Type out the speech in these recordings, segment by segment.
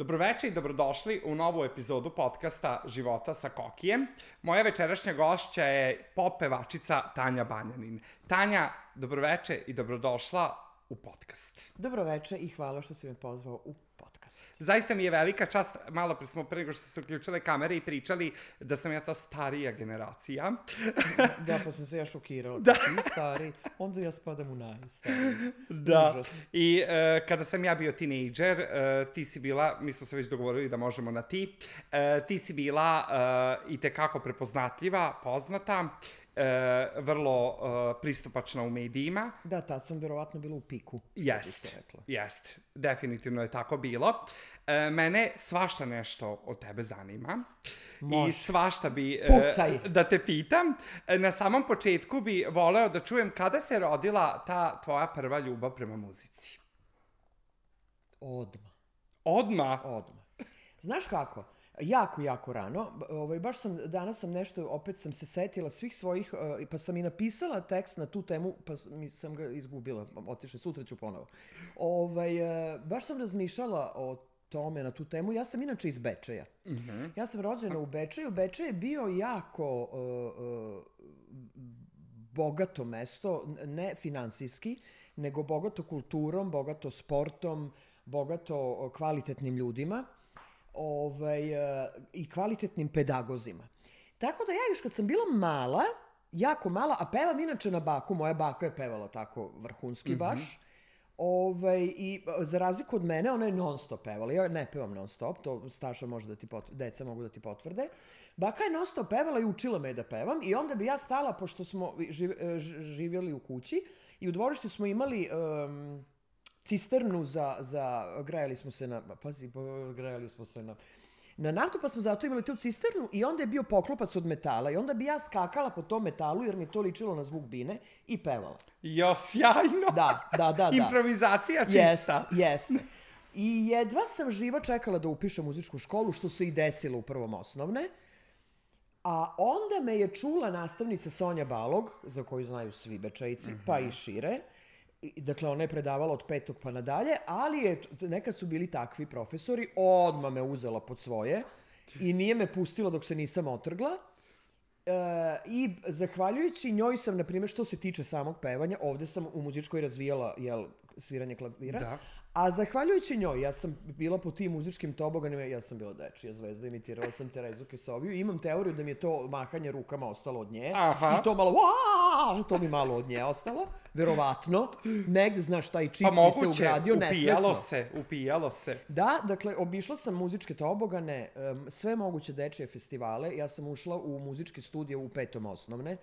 Dobroveče i dobrodošli u novu epizodu podcasta Života sa Kokijem. Moja večerašnja gošća je pop pevačica Tanja Banjanin. Tanja, dobroveče i dobrodošla u podcast. Dobroveče i hvala što si me pozvao u podcast. Zaista mi je velika čast, malo pre smo pre nego što se uključile kamere i pričali da sam ja ta starija generacija. Da, pa sam se ja šokirala. Da. Ti stari, onda ja spadam u najstariji. Da, Užas. i kada sam ja bio tinejdžer, ti si bila, mi smo se već dogovorili da možemo na ti, ti si bila i tekako prepoznatljiva, poznata, vrlo pristupačna u medijima. Da, tad sam verovatno bila u piku. Jest, definitivno je tako bilo. Mene svašta nešto od tebe zanima. Može. I svašta bi Pucaj. da te pitam. Na samom početku bi voleo da čujem kada se rodila ta tvoja prva ljubav prema muzici. Odmah. Odmah? Znaš kako? Jako rano. Danas sam nešto, opet sam se setila svih svojih, pa sam i napisala tekst na tu temu, pa sam ga izgubila, otišla, sutra ću ponovo. Baš sam razmišljala o tome na tu temu. Ja sam inače iz Bečeja. Ja sam rođena u Bečeju. Bečej je bio jako bogato mesto, ne finansijski, nego bogato kulturom, bogato sportom, bogato kvalitetnim ljudima. I kvalitetnim pedagozima. Tako da ja još kad sam bila mala, jako mala, a pevam inače na baku, moja baka je pevala tako vrhunski baš, i za razliku od mene, ona je non stop pevala. Ja ne pevam non stop, to Staša može da ti deca mogu da ti potvrde. Baka je non stop pevala i učila me da pevam i onda bi ja stala, pošto smo živjeli u kući i u dvorištu smo imali cisternu grejali smo se na naftu, pa smo zato imali tu cisternu i onda je bio poklopac od metala i onda bi ja skakala po tom metalu jer mi to ličilo na zvuk bine i pevala. Jo, sjajno! Da. Improvizacija čista. Jeste. I jedva sam živa čekala da upišem muzičku školu, što se i desilo u prvom osnovne. A onda me je čula nastavnica Sonja Balog, za koju znaju svi Bečejci, pa i šire. Dakle, ona je predavala od 5. pa nadalje, ali nekad su bili takvi profesori, odmah me uzela pod svoje i nije me pustila dok se nisam otrgla. I zahvaljujući njoj sam, na primjer, što se tiče samog pevanja, ovde sam u muzičkoj razvijala sviranje klavira, a zahvaljujući njoj, ja sam bila po tim muzičkim toboganima, ja sam bila dečija zvezda, imitirala sam Terezu Kesoviju i imam teoriju da mi je to mahanje rukama ostalo od nje. I to malo, to mi malo od nje ostalo, verovatno. Negde, znaš, taj čip mi se ugradio nesvesno. Upijalo se. Da, dakle, obišla sam muzičke tobogane, sve moguće dečije festivale. Ja sam ušla u muzički studio u 5. osnovne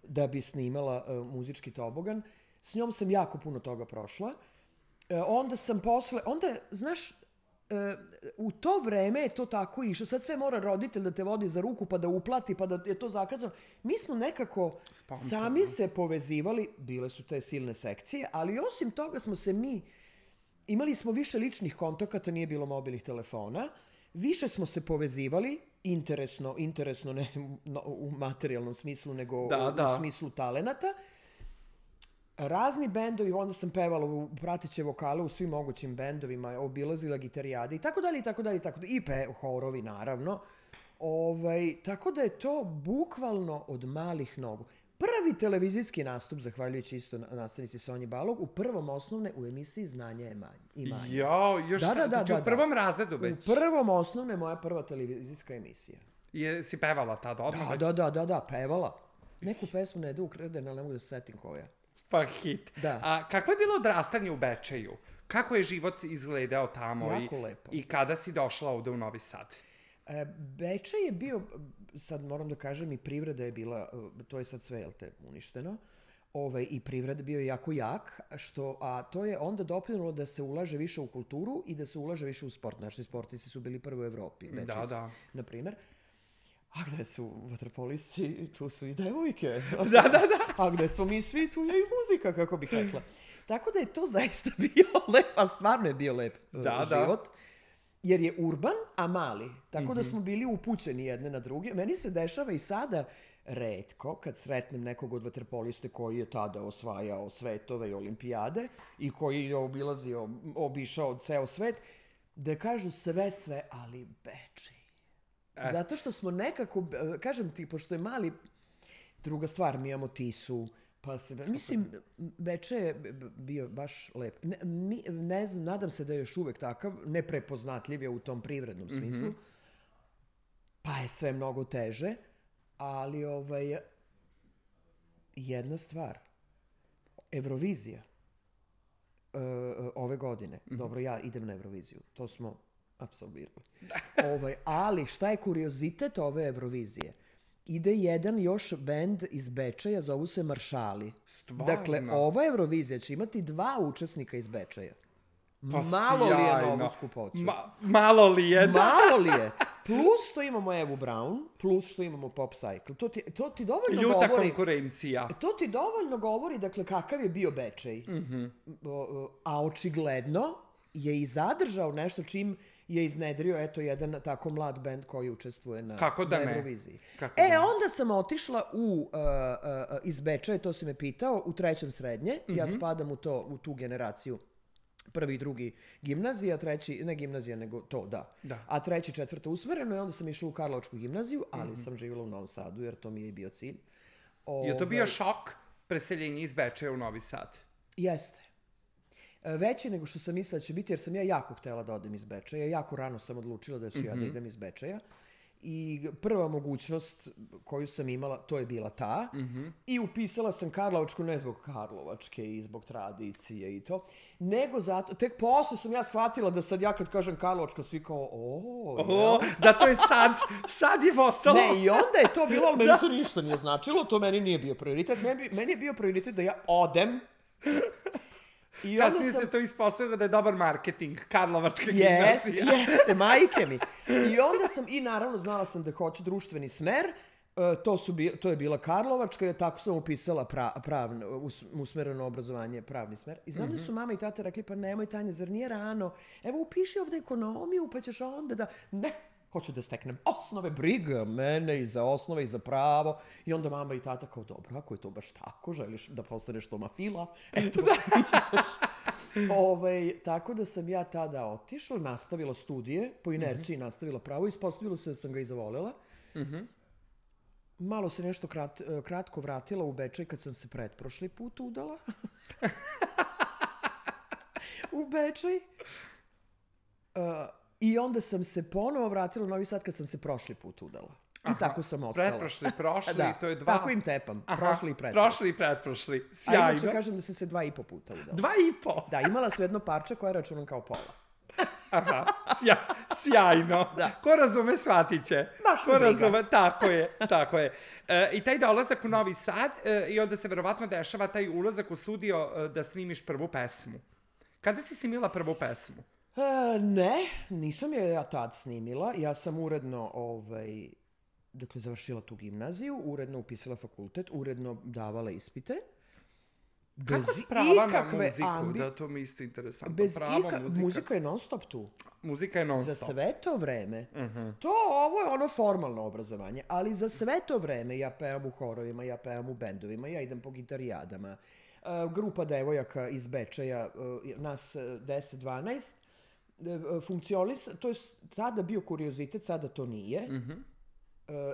da bi snimala muzički tobogan. S njom sam jako puno toga prošla. Onda, znaš, u to vreme je to tako išlo. Sad sve mora roditelj da te vodi za ruku pa da uplati, pa da je to zakazano. Mi smo nekako sami se povezivali, bile su te silne sekcije, ali osim toga imali smo više ličnih kontakata, nije bilo mobilnih telefona, više smo se povezivali, interesno ne u materijalnom smislu, nego u smislu talenata. Razni bendovi, onda sam pevala u prateće vokale u svim mogućim bendovima, obilazila gitarijade i tako dalje. I horovi, naravno. Tako da je to bukvalno od malih nogu. Prvi televizijski nastup, zahvaljujući isto nastavnici Sonji Balog, u 1. osnovne u emisiji Znanje je imanje. Da. U prvom razredu već. U 1. osnovne moja prva televizijska emisija. Si pevala tada odmah već? Da, pevala. Neku pesmu ne ide ukraden, ali ne mogu da se setim koja. Pa hit. Da. A kako je bilo odrastanje u Bečeju? Kako je život izgledao tamo? Jako lepo. I kada si došla ovde u Novi Sad? Bečej je bio, sad moram da kažem, i privreda je bila, to je sad sve, uništeno, i privreda bio jako jak, a to je onda doprinelo da se ulaže više u kulturu i da se ulaže više u sport. Naši sportisti su bili prvo u Evropi, Bečejski, na primer. A gde su vaterpolisci, tu su i devojke. Da. A gde smo mi svi, tu je i muzika, kako bih rekla. Tako da je to zaista bio lep, a stvarno je bio lep život. Jer je urban, a mali. Tako da smo bili upućeni jedne na druge. Meni se dešava i sada retko, kad sretnem nekog od vaterpoliste koji je tada osvajao svetove i olimpijade i koji je obišao ceo svet, da kažu sve, ali Bečej. Zato što smo nekako, kažem ti, pošto je mali, druga stvar, mi imamo Tisu, pa se, mislim, Bečej je bio baš lep. Ne znam, nadam se da je još uvek takav, neprepoznatljiv je u tom privrednom smislu, pa je sve mnogo teže, ali jedna stvar, Eurovizija ove godine, dobro, ja idem na Euroviziju, to smo apsolvirali. Ali šta je kuriozitet ove Eurovizije? Ide jedan još bend iz Bečeja, zovu se Maršali. Stvarno? Dakle, ova Eurovizija će imati 2 učesnika iz Bečeja. Pa malo li je sjajno. na ovu skupoću? Malo li je, da. Malo li je. Plus što imamo Evu Brown, plus što imamo Pop Cycle. To ti dovoljno Ljuta govori... konkurencija. To ti dovoljno govori, dakle, kakav je bio Bečej. A očigledno je i zadržao nešto čim je iznedrio, eto, jedan tako mlad bend koji učestvuje na Euroviziji. Onda sam otišla iz Bečeja, to si me pitao, u 3. srednje. Ja spadam u tu generaciju. 1. i 2. gimnazija, 3. ne gimnazija, nego to, da. A 3. 4. usmereno i onda sam išla u Karlovačku gimnaziju, ali sam živjela u Novom Sadu, jer to mi je i bio cilj. Je to bio šok preseljenje iz Bečeja u Novi Sad? Jeste. Veći nego što sam mislila da će biti, jer sam ja jako htjela da odem iz Bečeja. Jako rano sam odlučila da ću ja da idem iz Bečeja. I prva mogućnost koju sam imala, to je bila ta. I upisala sam Karlovačku ne zbog Karlovačke i zbog tradicije i to, nego zato, tek posle sam ja shvatila da sad ja kad kažem Karlovačka, svi kao, da to je sad je postalo. Ne, i onda je to bilo, ali meni to ništa nije značilo, to meni nije bio prioritet. Meni je bio prioritet da ja odem. Kasnije se to ispostavilo da je dobar marketing, Karlovačka gimnazija. Jeste, majke mi. I onda sam, i naravno znala sam da hoću društveni smer, to je bila Karlovačka, tako sam upisala usmereno obrazovanje, pravni smer. I znam da su mama i tata rekli, pa nemoj Tanja, zar nije rano? Evo upiši ovde ekonomiju, pa ćeš onda da... Ne, hoću da steknem osnove, briga mene i za osnove i za pravo. I onda mama i tata kao, dobro, ako je to baš tako, želiš da postaneš tomafila, eto da ićeš. Tako da sam ja tada otišla, nastavila studije, po inerciji nastavila pravo, ispostavilo se da sam ga i zavoljela. Malo se nešto kratko vratila u Bečej kad sam se pretprošli put udala. U Bečej. I onda sam se ponovo vratila u Novi Sad kad sam se prošli put udala. I tako sam ostala. Pretprošli, to je 2. Tako im tepam. Prošli i pretprošli. Prošli i pretprošli. Sjajno. A inače kažem da sam se 2,5 puta udala. 2,5? Da, imala sam jedno parče koje računam kao pola. Aha, sjajno. Ko razume, shvatit će. Baš mi briga. Tako je. I taj dolazak u Novi Sad i onda se verovatno dešava taj ulazak u studio da snimiš prvu pesmu. Kada si snimila prvu pesmu? Ne, nisam je ja tad snimila. Ja sam uredno dakle, završila tu gimnaziju, uredno upisala fakultet, uredno davala ispite. Kako si prava na muziku? Da, to mi isto interesantno. Muzika je non stop tu. Muzika je non stop. Za sve to vreme. Ovo je ono formalno obrazovanje, ali za sve to vreme ja pevam u horovima, ja pevam u bendovima, ja idem po gitarijadama. Grupa devojaka iz Bečeja, nas 10-12, to je tada bio kuriozitet, sada to nije.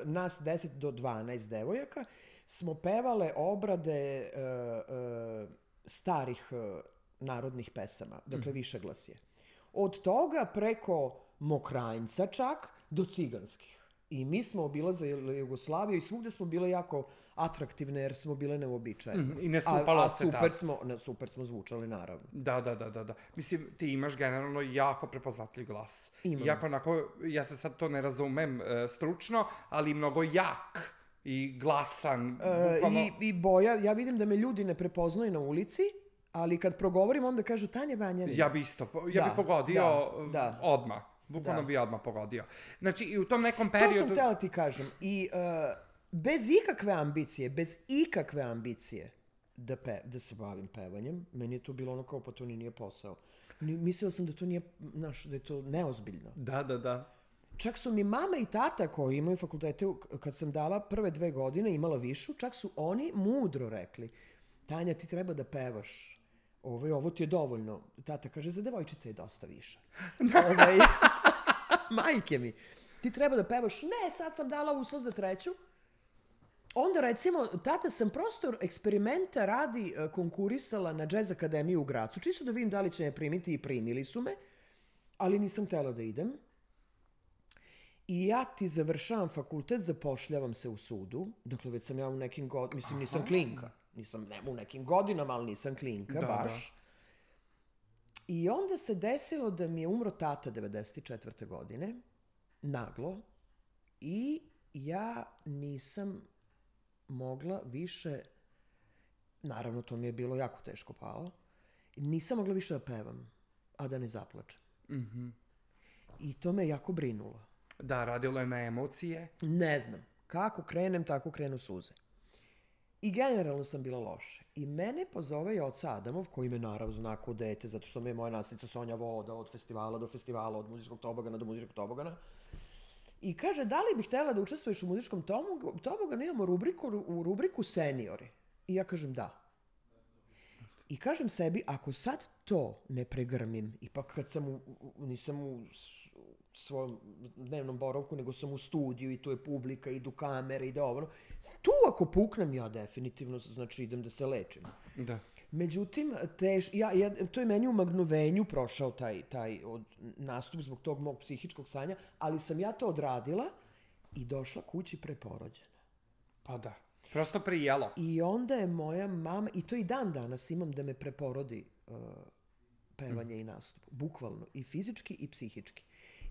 Nas 10 do 12 devojaka smo pevale obrade starih narodnih pesama, dakle višeglasje. Od toga preko Mokranjca čak do ciganskih. I mi smo obilazili Jugoslaviju i svugde smo bile jako atraktivne jer smo bile neuobičajene. I ne slupalo se super smo zvučali, naravno. Da. Mislim, ti imaš generalno jako prepoznatljiv glas. Imam. Jako onako, ja se sad to ne razumem stručno, ali mnogo jak i glasan. I boja, ja vidim da me ljudi ne prepoznaju na ulici, ali kad progovorim onda kažu Tanja Banjanin. Ja bi pogodio odmah. Bukvalno bi odmah pogodio. Znači, i u tom nekom periodu... To sam htjela ti kažem. I bez ikakve ambicije da se bavim pevanjem, meni je to bilo ono kao pa to nije posao. Mislila sam da to nije, da je to neozbiljno. Da. Čak su mi mama i tata koji imaju fakultete, kad sam dala prve 2 godine, imala višu, čak su oni mudro rekli, Tanja, ti treba da pevaš. ovo ti je dovoljno. Tata kaže, za devojčice je dosta više. Majke mi, ti treba da pevaš. Ne, sad sam dala uslov za treću. Onda recimo, tata sam prosto eksperimenta radi konkurisala na Jazz Akademiju u Gracu. Čisto da vidim da li će me primiti i primili su me, ali nisam htjela da idem. I ja ti završavam fakultet, zapošljavam se u sudu. Dakle, već sam ja u nekim godinama, mislim, nisam klinka. Nisam u nekim godinama, ali nisam klinka, baš. I onda se desilo da mi je umro tata 94. godine, naglo, i ja nisam mogla više, naravno to mi je bilo jako teško palo, nisam mogla više da pevam, a da ne zaplačem. I to me jako brinulo. Da, radilo je na emocije. Ne znam. Kako krenem, tako krenu suze. I generalno sam bila loše. I mene pozove Joca Adamov, koji me naravno zna ko dete, zato što me je moja nastavnica Sonja vodala od festivala do festivala, od muzičkog tobogana do muzičkog tobogana. I kaže, da li bih htjela da učestvuješ u muzičkom toboganu, imamo rubriku seniori. I ja kažem da. I kažem sebi, ako sad to ne pregrmim, ipak kad sam nisam u svojom dnevnom boravku, nego sam u studiju i tu je publika, idu kamere, ide ovo. Tu ako puknem, ja definitivno, znači idem da se lečim. Da. Međutim, to je meni u magnovenju prošao taj nastup zbog tog mog psihičkog stanja, ali sam ja to odradila i došla kući preporođena. Pa da. Prosto prijelo. I onda je moja mama, i to i dan danas imam da me preporodi pevanje i nastup. Bukvalno. I fizički i psihički.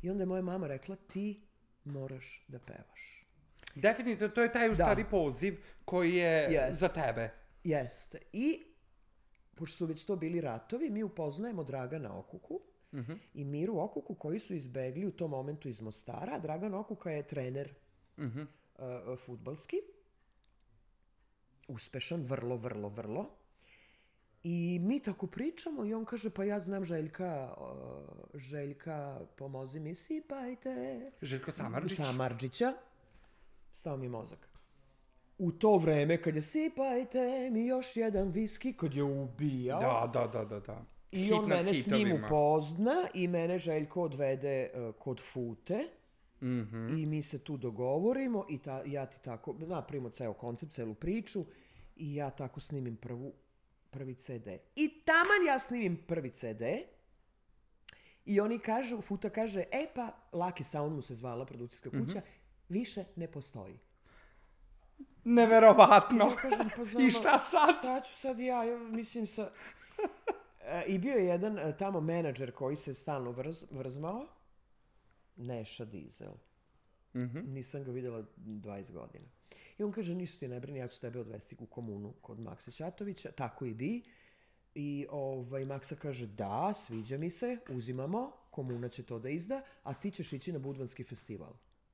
I onda je moja mama rekla, ti moraš da pevaš. Definitivno, to je taj u stvari poziv koji je za tebe. Jeste. I, pošto su već to bili ratovi, mi upoznajemo Dragana Okuku i Miru Okuku, koji su izbegli u tom momentu iz Mostara. Dragan Okuka je trener fudbalski. Uspešan, vrlo. I mi tako pričamo i on kaže, pa ja znam Željka, pomozi mi, sipajte. Željko Samardžić. Samardžića. Stao mi mozak. U to vreme kad je sipajte mi još jedan viski, kad je ubijao. Da. I on mene s njim upozna i mene Željko odvede kod Fute. I mi se tu dogovorimo i ja ti tako napravimo ceo koncept, celu priču i ja tako snimim prvi CD. I taman ja snimim prvi CD i oni kažu, Futa kaže, pa Lucky Sound mu se zvala produkcijska kuća, više ne postoji. Neverovatno. Ja kažem, pa znam, i šta sad? Šta ću sad ja, mislim I bio je jedan tamo menadžer koji se stalno vrzmao, Neša Dizel. Nisam ga vidjela 20 godina. I on kaže, ništa ti ne brini, ja ću tebe odvesti u komunu kod Maksa Ćatovića. Tako i bi. I Maksa kaže, da, sviđa mi se, uzimamo, komuna će to da izda, a ti ćeš ići na Budvanski festival,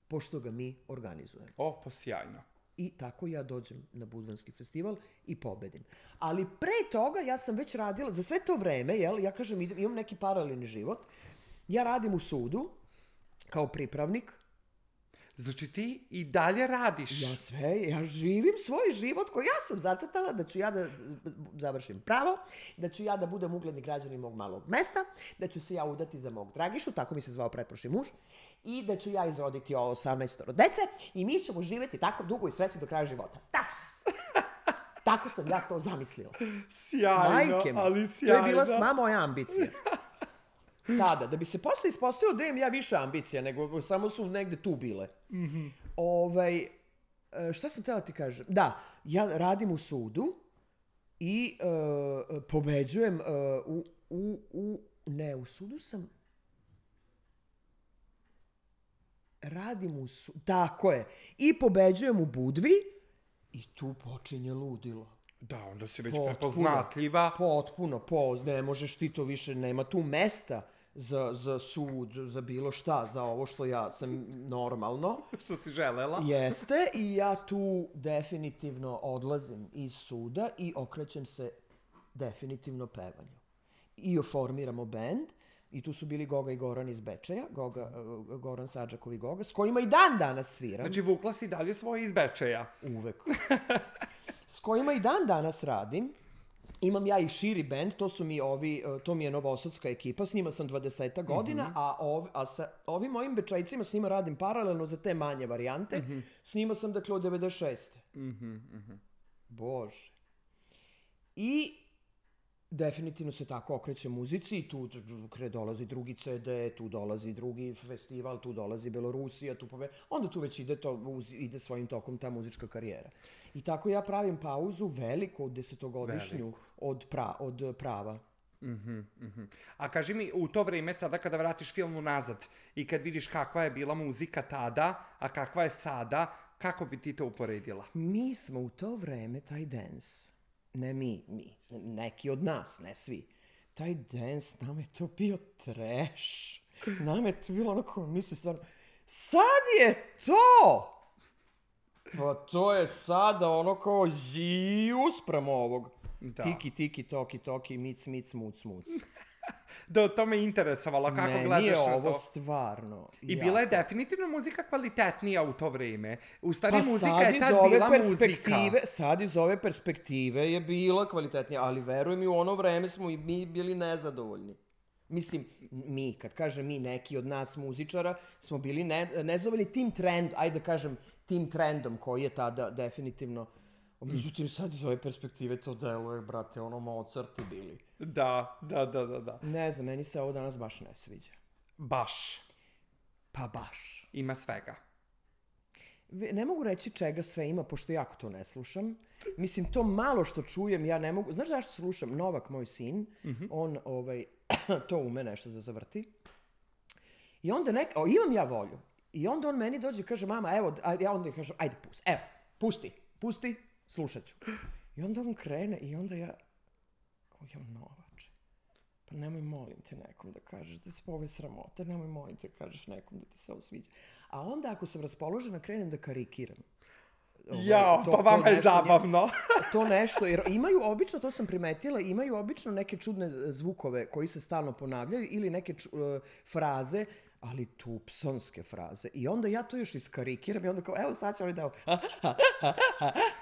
pošto ga mi organizujemo. Pa sjajno. I tako ja dođem na Budvanski festival i pobedim. Ali pre toga ja sam već radila, za sve to vreme, ja kažem, imam neki paralelni život, ja radim u sudu, kao pripravnik. Znači ti i dalje radiš? Ja živim svoj život koji ja sam zacrtala, da ću ja da završim pravo, da ću ja da budem ugledni građanin mog malog mesta, da ću se ja udati za mog Dragišu, tako mi se zvao pretprošli muž, i da ću ja izroditi 18 dece i mi ćemo živjeti tako dugo i srećno do kraja života. Tako sam ja to zamislila. Sjajno, ali sjajno. To je bila sva moja ambicija. Tada, da bi se posle ispostavilo da imam ja više ambicija, nego samo su negde tu bile. Šta sam htjela ti kažem? Da, ja radim u sudu i pobeđujem u sudu sam... Radim u sudu, tako je. I pobeđujem u Budvi i tu počinje ludilo. Da, onda si već prepoznatljiva. Potpuno, ne možeš ti to više, nema tu mesta za sud, za bilo šta, za ovo što ja sam normalno. Što si želela. Jeste, i ja tu definitivno odlazim iz suda i okrećem se definitivno pevanju. I formiramo bend, i tu su bili Goga i Goran iz Bečeja, Goran Sadžakov i Goga, s kojima i dan danas sviram. Znači vukla si dalje svoje iz Bečeja. Uvek. S kojima i dan danas radim. Imam ja i širi bend, to su mi ovi, to mi je novosadska ekipa, s njima sam 20 godina, a sa ovim mojim bečajcima s njima radim paralelno za te manje varijante, s njima sam dakle od 96. Bože. I definitivno se tako okreće muzici i tu dolazi drugi CD, tu dolazi drugi festival, tu dolazi Belorusija, onda tu već ide svojim tokom ta muzička karijera. I tako ja pravim pauzu veliku, 10-godišnju od prava. A kaži mi, u to vreme, sada kada vratiš film unazad i kad vidiš kakva je bila muzika tada, a kakva je sada, kako bi ti to uporedila? Mi smo u to vreme taj dance, ne mi, neki od nas, ne svi. Taj dance, nam je to bio trash. Nam je to bilo onako, misli stvarno, sad je to! Pa to je sada ono kao uspram ovog. Tiki, tiki, toki, toki, mic, mic, muc, muc. Da, to me interesovalo, kako gledaš na to. Meni je ovo stvarno I bila je definitivno muzika kvalitetnija u to vreme. U stvari, pa muzika je tad bila muzika. Sad iz ove perspektive je bila kvalitetnija, ali veruj mi, u ono vreme smo i mi bili nezadovoljni. Mislim, mi, kad kažem mi, neki od nas muzičara, smo bili nezadovoljni tim trendom koji je tada definitivno. Međutim, sad iz ove perspektive to deluje, brate, ono Mozarti bili. Da. Ne znam, meni se ovo danas baš ne sviđa. Baš. Pa baš. Ima svega. Ne mogu reći čega sve ima, pošto jako to ne slušam. Mislim, to malo što čujem, ja ne mogu. Znaš zašto slušam? Novak, moj sin, on to ume nešto da zavrti. I onda imam ja volju. I onda on meni dođe i kaže, mama, evo, ja onda kažem, ajde, pusti, slušat ću. I onda on krene i onda ja, Novače, pa nemoj, molim te, nekom da kažeš da se ove sramote, nemoj, molim te, kažeš nekom da ti se ovo sviđa. A onda ako sam raspoložena, krenem da karikiram. Pa vama je zabavno. To nešto, jer imaju obično, to sam primetila, imaju obično neke čudne zvukove koji se stalno ponavljaju ili neke fraze, ali tupsonske fraze. I onda ja to još iskarikiram i onda kao, evo sad će ovaj dao.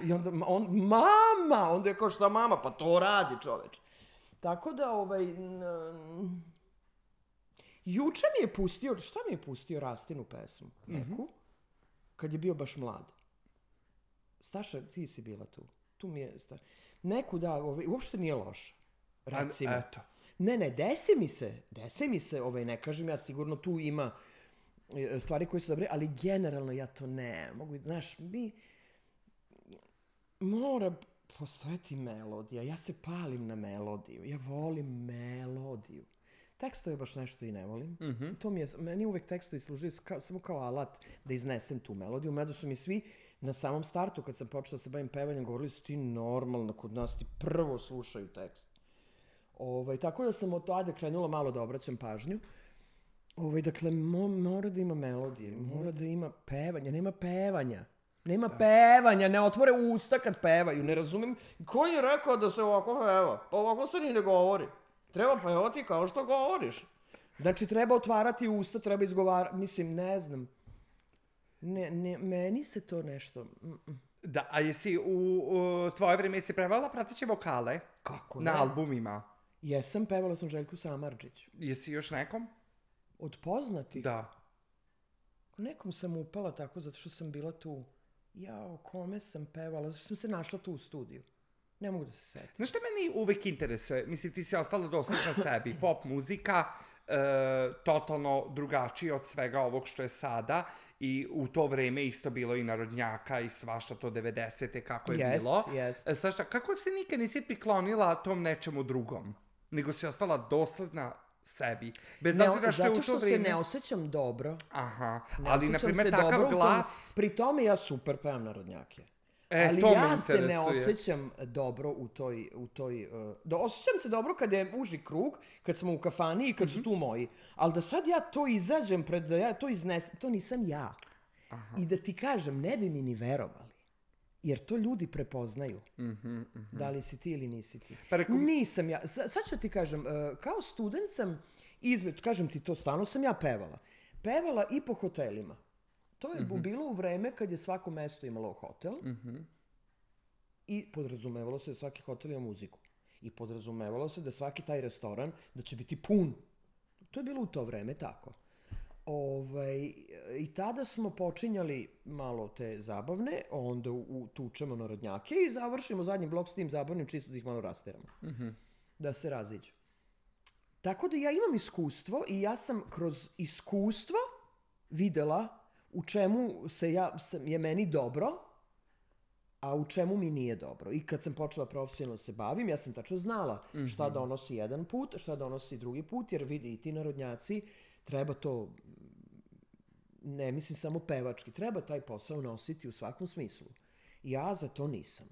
I onda mama! Onda je kao, šta mama? Pa to radi, čoveč. Tako da, juče mi je pustio, šta mi je pustio Rastinu pesmu? Neku, kad je bio baš mlad. Staša, ti si bila tu. Tu mi je, neku da, uopšte nije loša. Recimo. Eto. Ne, desi mi se, ne kažem ja, sigurno tu ima stvari koje su dobre, ali generalno ja to ne mogu, znaš, mora postojati melodija, ja se palim na melodiju, ja volim melodiju. Tekstove baš nešto i ne volim, meni uvek tekstovi služi samo kao alat da iznesem tu melodiju, mada su mi svi na samom startu, kad sam počela da se bavim pevanjem, govorili su ti normalno, kod nas ti prvo slušaju tekst. Tako da sam od tada krenula malo da obraćam pažnju. Dakle, mora da ima melodije, mora da ima pevanja. Nema pevanja, ne otvore usta kad pevaju. Ne razumem, ko je rekao da se ovako peva? Pa ovako se ni ne govori. Treba pevati kao što govoriš. Znači, treba otvarati usta, treba izgovarati. Mislim, ne znam. Meni se to nešto... Da, a jesi u tvoje vreme jesi prevala prateće vokale? Kako ne? Na albumima? Jesam, pevala sam Željku Samardžiću. Jesi još nekom? Od poznatih? Da. Nekom sam upala tako, zato što sam bila tu. O kome sam pevala? Zato što sam se našla tu u studiju. Ne mogu da se setim. Znaš što meni uvek interesuje? Mislim, ti si ostala dosledna sebi. Pop muzika, totalno drugačije od svega ovog što je sada. I u to vreme isto bilo i narodnjaka i svašta to 90-te kako je bilo. Svašta, kako se nikad nisi priklonila tom nečemu drugom? Nego si ostala dosledna sebi. Zato što se ne osjećam dobro. Aha, ali na primjer takav glas... Pri tome ja super pevam narodnjake. Ali ja se ne osjećam dobro u toj... Osjećam se dobro kad je uži krug, kad smo u kafani i kad su tu moji. Ali da sad ja to izađem da ja to iznesem, to nisam ja. I da ti kažem, ne bi mi ni verovali. Jer to ljudi prepoznaju. Da li si ti ili nisi ti. Nisam ja. Sad ću ti kažem, kao student sam, kažem ti to, stalno sam ja pevala. Pevala i po hotelima. To je bilo u vreme kad je svako mesto imalo hotel i podrazumevalo se da svaki hotel ima muziku. I podrazumevalo se da svaki taj restoran, da će biti pun. To je bilo u to vreme tako. I tada smo počinjali malo te zabavne, onda tučemo narodnjake i završimo zadnji blok s tim zabavnim, čisto da ih malo rasteramo. Da se raziđu. Tako da ja imam iskustvo i ja sam kroz iskustvo videla u čemu je meni dobro, a u čemu mi nije dobro. I kad sam počela profesionalno se bavim, ja sam tačno znala šta donosi jedan put, šta donosi drugi put, jer vidi i ti narodnjaci, treba to, ne mislim samo pevački, treba taj posao nositi u svakom smislu. Ja za to nisam.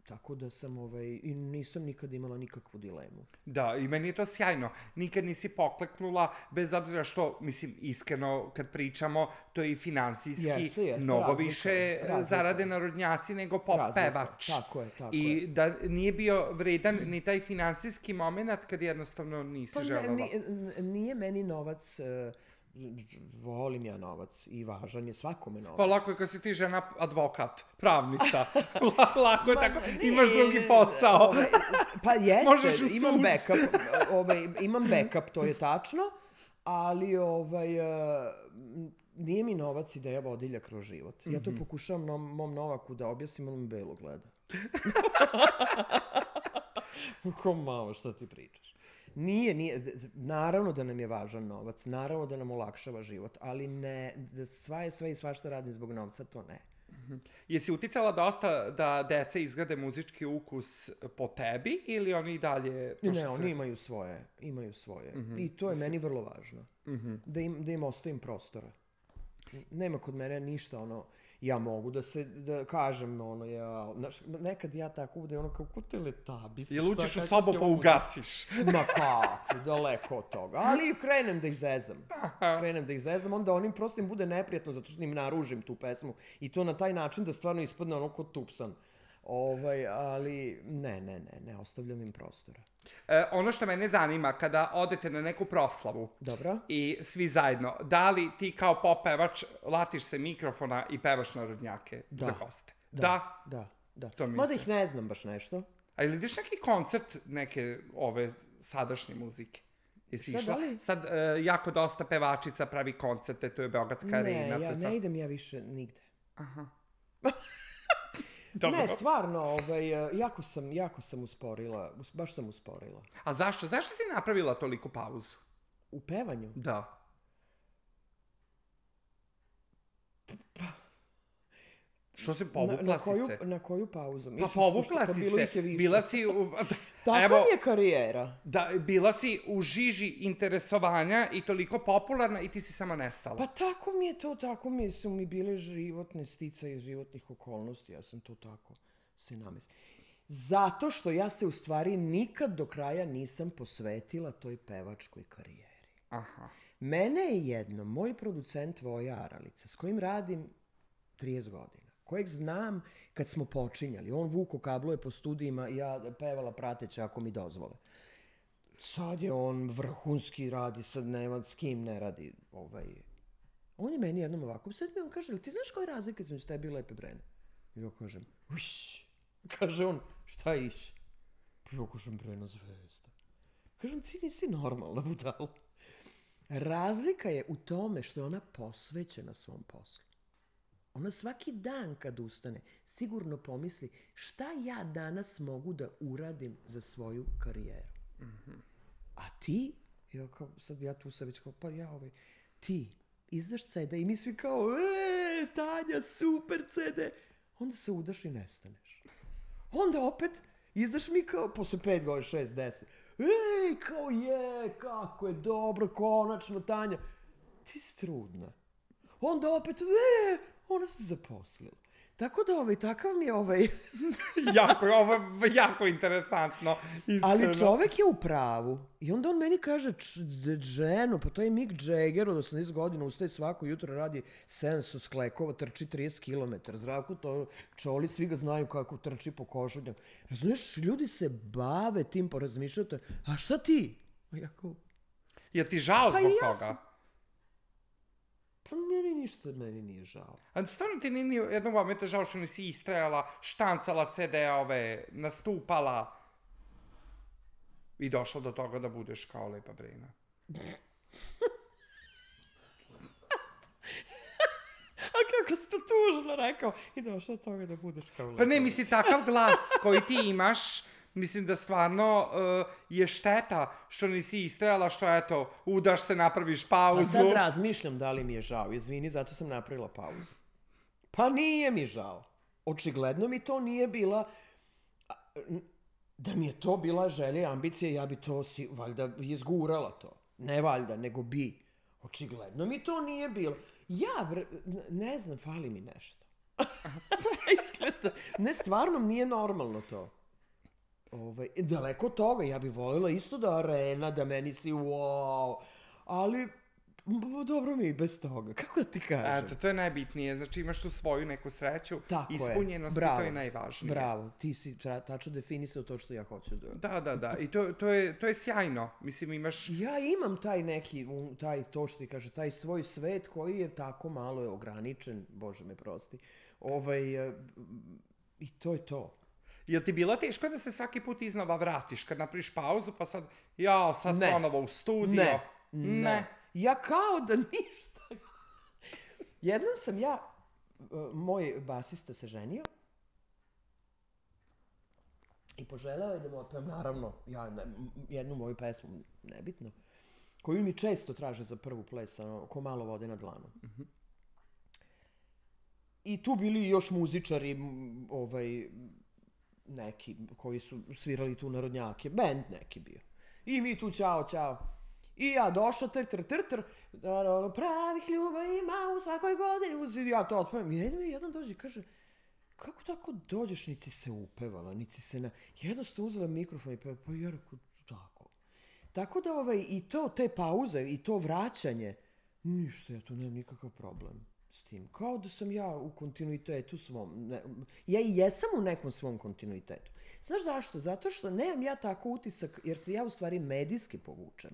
Tako da sam, i nisam nikad imala nikakvu dilemu. Da, i meni je to sjajno. Nikad nisi pokleknula, bez obzira što, mislim, iskreno, kad pričamo, to je i finansijski mnogo više zarade narodnjaci nego pop pevač. Tako je. I da nije bio vredan ni taj finansijski moment kad jednostavno nisi želela. Nije meni novac... Volim ja novac i važan je svakome novac. Pa lako je kad si ti žena advokat, pravnica. Lako je tako, imaš drugi posao. Pa jeste, imam backup, to je tačno, ali nije mi novac ideja vodilja kroz život. Ja to pokušavam mom Novaku da objasnim, on me belo gleda. Ko malo, šta ti pričaš? Nije, naravno da nam je važan novac, naravno da nam olakšava život, ali ne, da sve i svašta radim zbog novca, to ne. Jesi uticala dosta da deca izgrade muzički ukus po tebi ili oni i dalje... Ne, oni imaju svoje. I to je meni vrlo važno. Da im ostavim prostora. Nema kod mene ništa ja mogu da kažem, nekad ja tako bude kao Teletubbies. Jel učiš u sobu pa ugasiš? Ma kako, daleko od toga. Ali krenem da ih zezam. Onda onim prosto im bude neprijatno zato što im naružim tu pesmu. I to na taj način da stvarno ispadne ko tupsan. Ali ne, ostavljam im prostora. Ono što mene zanima, kada odete na neku proslavu i svi zajedno, da li ti kao pop pevač latiš se mikrofona i pevaš narodnjake za goste? Da. Mada ih ne znam baš nešto. A ili ideš neki koncert neke ove sadašnje muzike? Jesi išla? Sad jako dosta pevačica pravi koncerte, to je Beogradska arena. Ne, ne idem ja više nigde. Ne, stvarno, jako sam usporila, baš sam usporila. A zašto? Zašto si napravila toliko pauzu? U pevanju? Da. Što se povukla si se? Na koju pauzu? Pa povukla si se. Bila si u... Takva mi je karijera. Da, bila si u žiži interesovanja i toliko popularna i ti si sama nestala. Pa tako su mi bile životne sticaje, životnih okolnosti. Ja sam to tako se namislila. Zato što ja se u stvari nikad do kraja nisam posvetila toj pevačkoj karijeri. Mene je jedno, moj producent Voja Aralica, s kojim radim 30 godina, kojeg znam kad smo počinjali. On vuko kablove po studijima i ja pevala prateća ako mi dozvole. Sad je on vrhunski, radi, sad nema s kim ne radi. On je meni jednom ovako, sad mi on kaže, ti znaš koja je razlika između tebi i Lepe Brene? I ja kažem, uš. Kaže on, šta iš? Ja kažem, Brena zvezda. Kažem, ti nisi normalna budala. Razlika je u tome što je ona posvećena svom poslu. Ona svaki dan kad ustane sigurno pomisli šta ja danas mogu da uradim za svoju karijeru. A ti, sad ja tu sam već kao, pa ja ti izdaš CD i mi svi kao, Tanja, super CD. Onda se udaš i nestaneš. Onda opet izdaš mi kao, posle 5 godina, 6, 10. Kao kako je dobro, konačno, Tanja. Ti si trudna. Onda opet, ona se zaposlila. Tako da takav mi je jako interesantno, iskreno. Ali čovek je u pravu. I onda on meni kaže, ženo, pa to je Mick Jagger od 80 godina, ustaje svako jutro, radi 700 sklekova, trči 30 km. Zdravko Čoli, svi ga znaju kako trči po košudnjak. Razumiješ, ljudi se bave tim, porazmišljate, a šta ti? Je ti žao zbog toga? Pa meni nije žao. A stvarno ti nije jednog momenta žao što nisi istrajala, štancala CD-ove, nastupala? i došla do toga da budeš kao Lepa Brena? A kako si to tužno rekao? I došla do toga da budeš kao Lepa. Pa ne, mislim, takav glas koji ti imaš, mislim da stvarno je šteta što nisi istrajala, što eto, udaš se, napraviš pauzu. A sad razmišljam da li mi je žao. Izvini, zato sam napravila pauzu. Pa nije mi žao. Očigledno mi to nije bila... Da mi je to bila želja i ambicija, ja bi to valjda izgurala to. Ne valjda, nego bi. Očigledno mi to nije bilo. Ja, ne znam, fali mi nešto. Iskreno. Ne, stvarno nije normalno to. Daleko od toga, ja bih voljela isto da arena, da meni si wow, ali dobro mi i bez toga, kako da ti kažem? Eto, to je najbitnije, znači imaš tu svoju neku sreću, tako ispunjenost i to je najvažnije. Bravo, ti si tačno definisao to što ja hoću da... Da, i to je sjajno, mislim imaš... Ja imam taj neki, to što ti kaže, taj svoj svet koji je tako malo je ograničen, Bože me prosti, i to je to. Jel ti bilo teško da se svaki put iznova vratiš, kad napriš pauzu, pa sad, ponovo u studio? Ne. Ja kao da ništa. Jednom sam moj basista se ženio i poželeo je da mu otpevam, naravno, jednu moju pesmu, nebitno, koju mi često traže za prvu ples, ko malo vode na dlanu. I tu bili još muzičari, neki koji su svirali tu narodnjake, bend neki bio. I mi tu ćao. I ja došla, pravih ljubavi ima u svakoj godini. Ja to otpevam. Jedan dođe i kaže, kako tako dođeš, niti se upevala, niti se jednostavno uzela mikrofon i peva, pa ja rekao, tako. Tako da i to, te pauze i to vraćanje, ništa, ja tu nemam nikakav problem s tim. Kao da sam ja u kontinuitetu svom. Ja i jesam u nekom svom kontinuitetu. Znaš zašto? Zato što nemam ja tako utisak, jer se ja u stvari medijski povučem.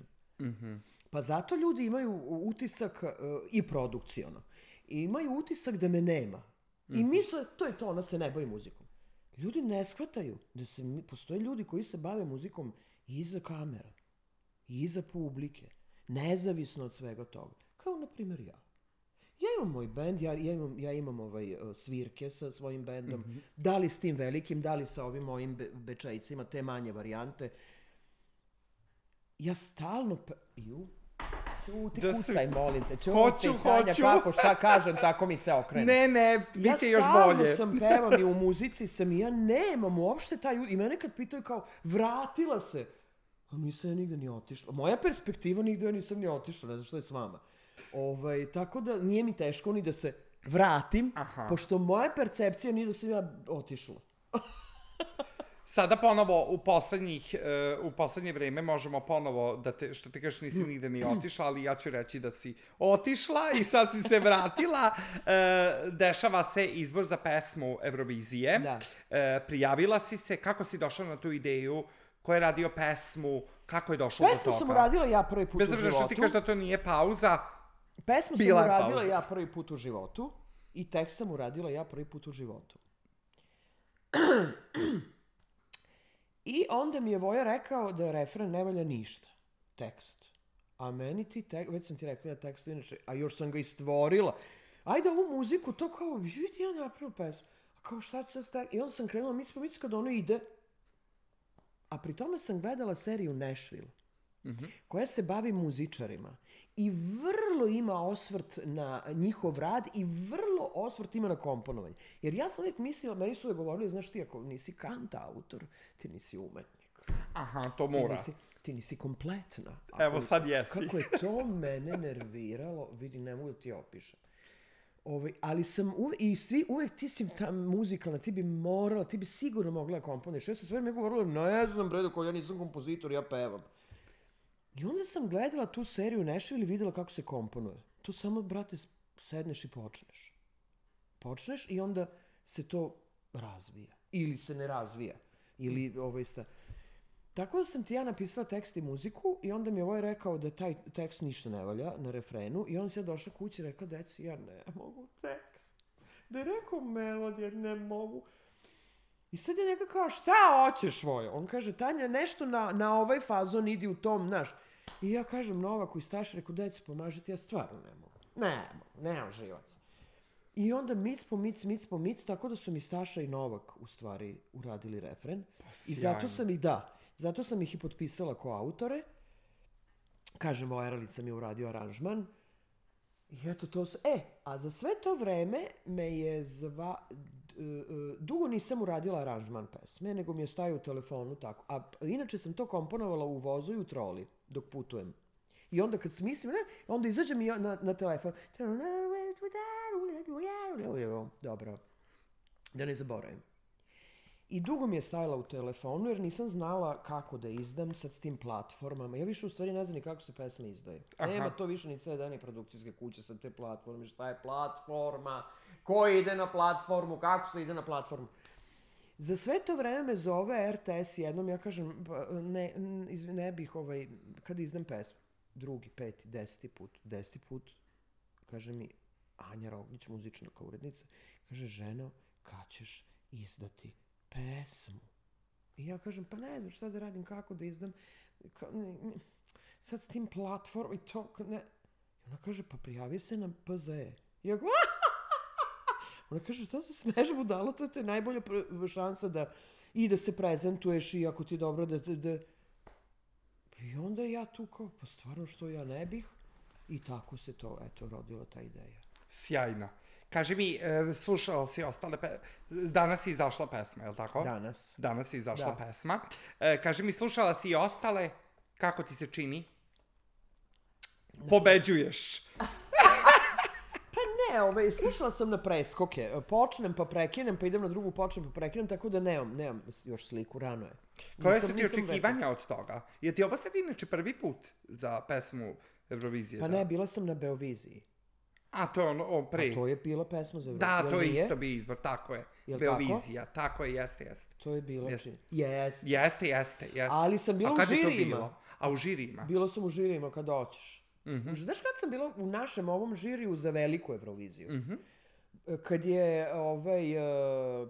Pa zato ljudi imaju utisak i produkciono. I imaju utisak da me nema. I misle, to je to, ona se ne bavi muzikom. Ljudi ne shvataju da postoje ljudi koji se bave muzikom i iza kamera, i iza publike, nezavisno od svega toga. Kao, na primjer, ja. Ja imam moj bend, ja imam svirke sa svojim bendom, da li s tim velikim, da li sa ovim mojim bečajcima, te manje varijante. Ja stalno... Ćuti, kucaj, molim te. Hoću. Kako, šta kažem, tako mi se okrene. Ne, bit će još bolje. Ja stalno sam pevam i u muzici sam i ja nemam uopšte taj... I mene kad pitaju kao, vratila se. A nisam ja nigde ni otišla. Moja perspektiva nigde ja nisam ni otišla, ne znam što je s vama. Tako da nije mi teško ni da se vratim, pošto moja percepcija nije da sam ja otišla. Sada ponovo u poslednje vreme možemo ponovo da što ti kažeš nisi nigde ni otišla, ali ja ću reći da si otišla i sad si se vratila. Dešava se izbor za pesmu Eurovizije. Da. Prijavila si se, kako si došla na tu ideju, ko je radio pesmu, kako je došlo do toga? Pesmu sam uradila ja prvi put u životu. Bez obzira što ti kažeš da to nije pauza, pesmu sam uradila ja prvi put u životu i tekst sam uradila ja prvi put u životu. I onda mi je Voja rekao da refren ne valja ništa, tekst. A meni već sam ti rekla da tekst inače, a još sam ga i stvorila. Ajde ovu muziku, to kao, vidi ja napravila pesmu. A kao šta ću sad i onda sam krenula, mislim kad ono ide. A pri tome sam gledala seriju Nashville, koja se bavi muzičarima. I vrlo ima osvrt na njihov rad i vrlo osvrt ima na komponovanje. Jer ja sam uvijek mislila, meni su uvijek govorili, znaš ti, ako nisi kantautor, ti nisi umetnik. Aha, to mora. Ti nisi kompletna. Evo sad jesi. Kako je to mene nerviralo, vidi, ne mogu da ti opišem. Ali sam uvijek ti si ta muzikalna, ti bi morala, ti bi sigurno mogla da komponeš. Ja sam sve mi govorila, ne znam bre, dok ja nisam kompozitor, ja pevam. I onda sam gledala tu seriju Nashville i videla kako se komponuje. Tu samo, brate, sedneš i počneš. Počneš i onda se to razvija. Ili se ne razvija. Ili Tako da sam ti ja napisala tekst i muziku i onda mi je ovaj rekao da taj tekst ništa ne valja na refrenu i onda se ja došla kući i rekla, deci, ja ne mogu tekst. Da je rekao melodija, ne mogu. I sad je neka kao, šta hoćeš svoj? On kaže, Tanja, nešto na ovaj fazon idi u tom, znaš. I ja kažem Novaku i Staši, reku, deco, pomažite, ja stvarno ne mogu. Nemam živaca. I onda mic, tako da su mi Staša i Novak u stvari uradili refren. I zato sam ih i potpisala kao autore. Kažem, Eralica mi je uradio aranžman. I eto to se... a za sve to vreme me je dugo nisam uradila aranžman pesme, nego mi je stajao u telefonu tako. A inače sam to komponovala u vozu i u troli, dok putujem. I onda kad smislim, onda izađe mi na telefon. Dobro. Da ne zaboravim. I dugo mi je stajala u telefonu, jer nisam znala kako da izdam sad s tim platformama. Ja više u stvari ne znam ni kako se pesme izdaje. Nema to više ni CD, ni produkcijske kuće sa te platforme. Šta je platforma? Ko ide na platformu? Kako se ide na platformu? Za sve to vreme me zove RTS jednom, ja kažem, ne bih kad izdam pesmu, 2., 5., 10. put, kaže mi Anja Roglić, muzična urednica, kaže, ženo, kad ćeš izdati pesmu? I ja kažem, pa ne znam šta da radim, kako da izdam, sad s tim platformom i to, ne. Ona kaže, pa prijavi se na PZE. I ja ona kaže, šta se smeš, budalo, to je najbolja šansa da se prezentuješ i ako ti je dobro da... I onda ja tu kao, pa stvarno što ja ne bih? I tako se to, rodila ta ideja. Sjajno. Kaži mi, slušala si ostale danas je izašla pesma, je li tako? Danas je izašla pesma. Kaži mi, slušala si i ostale, kako ti se čini? Pobeđuješ. Slušala sam na preskoke. Počnem pa prekinem, pa idem na drugu, počnem pa prekinem, tako da nemam još sliku, rano je. Koje su ti očekivanja od toga? Je ti ovo sad inače prvi put za pesmu Eurovizije? Pa ne, bila sam na Beoviziji. A, to je ono pre. A to je bila pesma za Euroviziju. Da, to je isto bio izbor, tako je. Beovizija, tako je, jeste. To je bilo čini. Jeste. Ali sam bila u žirijima. A u žirijima? Bila sam u žirijima kad hoćeš. Znaš kad sam bila u našem ovom žiriju za veliku Euroviziju? Kad je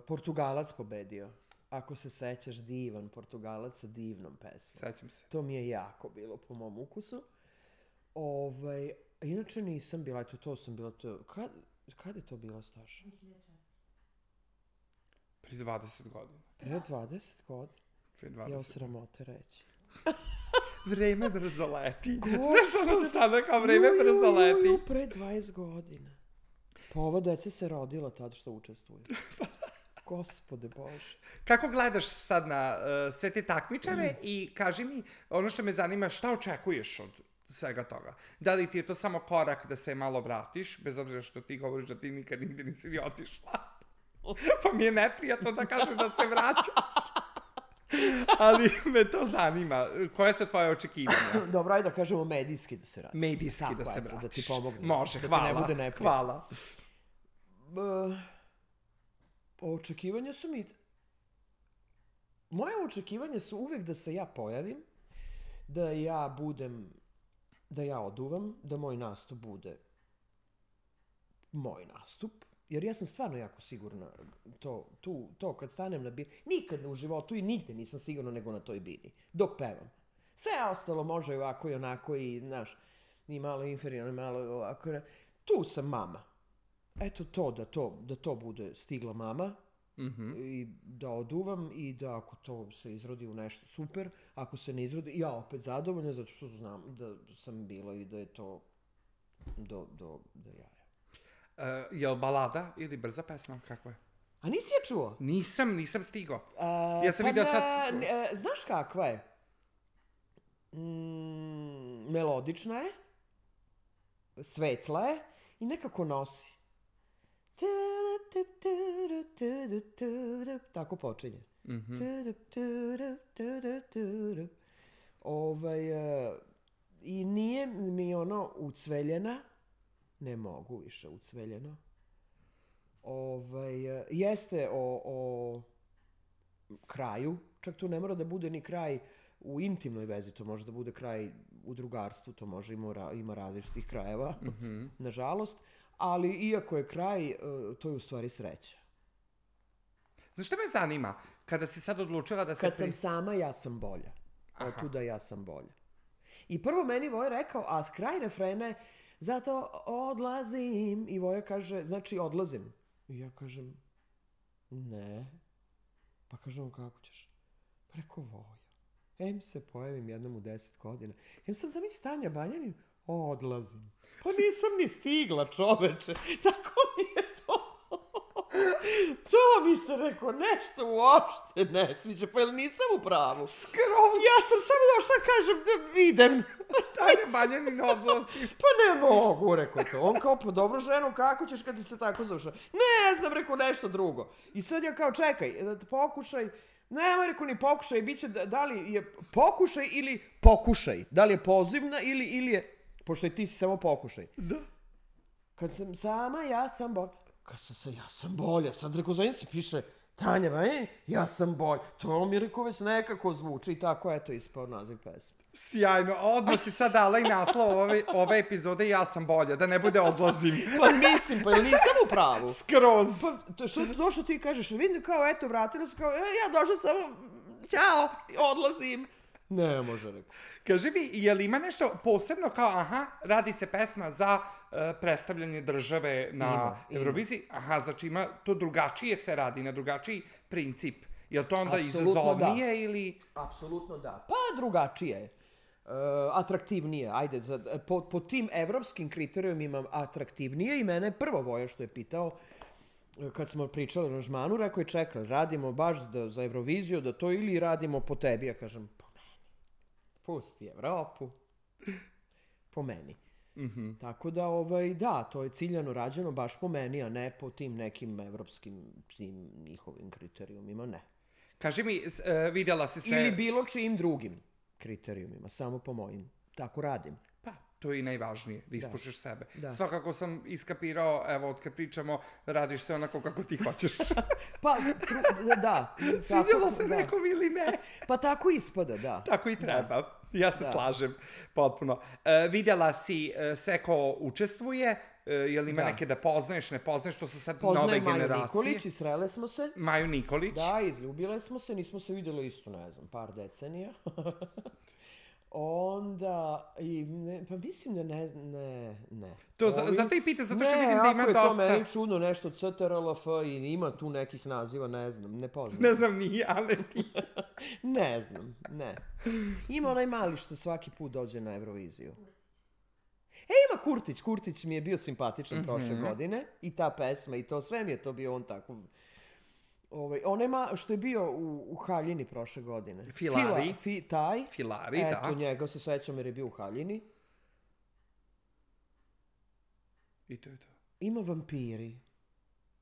Portugalac pobedio. Ako se sećaš, divan Portugalac sa divnom pesmom. Sećam se. To mi je jako bilo po mom ukusu. Inače nisam bila, to sam bila... Kad je to bila, Staša? 2004. Prije 20 godina. Prije 20 godina? Prije 20. Ja sramote reći. Vreme brzo leti. Znaš ono stane kao vreme brzo leti. Pre 20 godina. Pa ova deca se rodila tad što učestvuju. Gospode Bože. Kako gledaš sad na sve te takmičare i kaži mi, ono što me zanima, šta očekuješ od svega toga? Da li ti je to samo korak da se malo vratiš, bez obzira što ti govoriš da ti nikad nigde nisi ni otišla? Pa mi je neprijatno da kažem da se vraćaš. Ali me to zanima. Koje su tvoje očekivanja? Dobro, ajde da kažemo medijski da se vratiš. Medijski da se vratiš. Da ti pomogne. Može, da hvala. Da ti ne bude neprijatno. Hvala. Očekivanja su mi... Moje očekivanja su uvek da se ja pojavim, da ja budem, da ja oduvam, da moj nastup bude moj nastup. Jer ja sam stvarno jako sigurna to kad stanem na bini, nikad u životu i nigde nisam sigurna nego na toj bini, dok pevam. Sve ostalo može i ovako i onako i, znaš, ni malo inferiorno, malo ovako. Tu sam mama. Eto to, da to bude stigla mama i da oduvam i da ako to se izrodi u nešto super, ako se ne izrodi, ja opet zadovoljna zato što znam da sam bila i da je to do jaja. Je li balada ili brza pesma? Kako je? A nisi je čuo? Nisam stigao. Ja sam vidio sad... Znaš kakva je? Melodična je, svetla je i nekako nosi. Tako počinje. I nije mi ono ucveljena, ne mogu više ucveljeno. Jeste o kraju, čak to ne mora da bude ni kraj u intimnoj vezi, to može da bude kraj u drugarstvu, to može ima različitih krajeva, nažalost, ali iako je kraj, to je u stvari sreća. Znaš što me zanima? Kada si sad odlučila da se... Kad sam sama, ja sam bolja. Otuda ja sam bolja. I prvo meni Voja rekao, a kraj refrena je, zato odlazim. I Voja kaže, znači odlazim. I ja kažem, ne. Pa kažem, kako ćeš? Pa rekao, Voja. Em se pojavim jednom u 10 godina. Em sad zamisli Tanja Banjanin, odlazim. Pa nisam ni stigla, čoveče. Tako mi je to. To mi se rekao, nešto uopšte ne sviđa, pa jel nisam u pravu? Skroz! Ja sam samo došla, kažem, da idem. Tanja Banjanin odlazi. Pa ne mogu, rekao to. On kao, pa dobro ženo, kako ćeš kad ti se tako završa? Ne, sam rekao nešto drugo. I sad ja kao, čekaj, pokušaj. Nema, rekao, ni pokušaj, bit će da li je pokušaj ili pokušaj. Da li je pozivna ili je, pošto ti si samo pokušaj. Da. Kad sam sama, ja sam bolja. Kad sam se, ja sam bolja. Sad rekao, za njim se piše Tanja, ja sam bolja. To mi rekao već nekako zvuči i tako, eto, ispao naziv pesme. Sjajno, odmah si sad dala i naslov ove epizode Ja sam bolja, da ne bude odlazim. Pa mislim, pa jel nisam u pravu? Skroz. Pa to što ti kažeš, vidim kao, eto, vratila se kao, ja došla samo, ćao, odlazim. Ne može, rekao. Kaži mi, je li ima nešto posebno kao, radi se pesma za predstavljanje države na Euroviziji? Aha, znači ima, to drugačije se radi, na drugačiji princip. Je li to onda izazovnije ili... Apsolutno da. Pa drugačije je. Atraktivnije, ajde, po tim evropskim kriterijumima atraktivnije i mene prvo Voja što je pitao, kad smo pričali o aranžmanu, rekao je čekaj, radimo baš za Euroviziju, da to ili radimo po tebi, ja kažem, po meni. Pusti Evropu. Po meni. Tako da, da, to je ciljano rađeno baš po meni, a ne po tim nekim evropskim, tim njihovim kriterijumima, ne. Kaži mi, vidjela si sve... Ili bilo čijim drugim kriterijumima, samo po mojim. Tako radim. Pa, to je i najvažnije, da ispušiš sebe. Da. Svakako sam iskapirao, evo, od kad pričamo, radiš se onako kako ti hoćeš. Pa, da. Sviđalo se nekom ili ne? Pa tako ispada, da. Tako i treba. Ja se slažem, potpuno. Vidjela si sve ko učestvuje, je li ima neke da poznaješ, ne poznaješ, to su sad nove generacije. Poznajem Maju Nikolić i srele smo se. Maju Nikolić. Da, izljubile smo se, nismo se vidjeli isto, ne znam, par decenija. Onda, pa mislim da ne. To zato i pita, zato što vidim da ima dosta... Ne, ako je to meni čudno, nešto CTRLF i ima tu nekih naziva, ne znam, ne poznam. Ne znam ni ja, ali ti. Ne znam, ne. Ima onaj mali što svaki put dođe na Euroviziju. Ima Kurtić mi je bio simpatičan prošle godine i ta pesma i to, sve mi je to bio on tako... Onema što je bio u Haljini prošle godine. Filari. Filari, da. Eto, njega se sećam jer je bio u Haljini. I to je to. Ima Vampiri.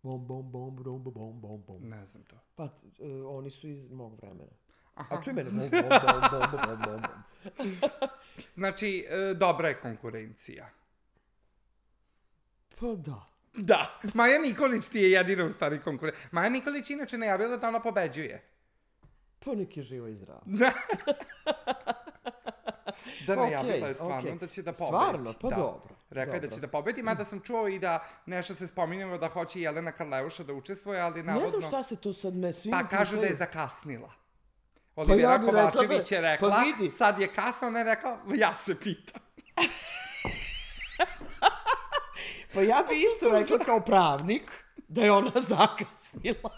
Bom, bom, bom, bom, bom, bom, bom. Ne znam to. Pa, oni su iz mog vremena. A čuj mene, bom, bom, bom, bom, bom, bom. Znači, dobra je konkurencija. Pa da. Da, Maja Nikolić ti je jedina u stari konkurent. Maja Nikolić inače najavila da ona pobeđuje. Pa nek je živa i zdrava. Da najavila je stvarno da će da pobedi. Stvarno? Pa dobro. Rekla je da će da pobedi, mada sam čuo i da nešto se spominjamo da hoće Jelena Karleuša da učestvuje, ali navodno... Ne znam šta se to sad me svima... Pa kažu da je zakasnila. Olivera Kovačević je rekla, sad je kasno, ona je rekla, ja se pitam. Pa ja bi isto rekla kao pravnik da je ona zakasnila.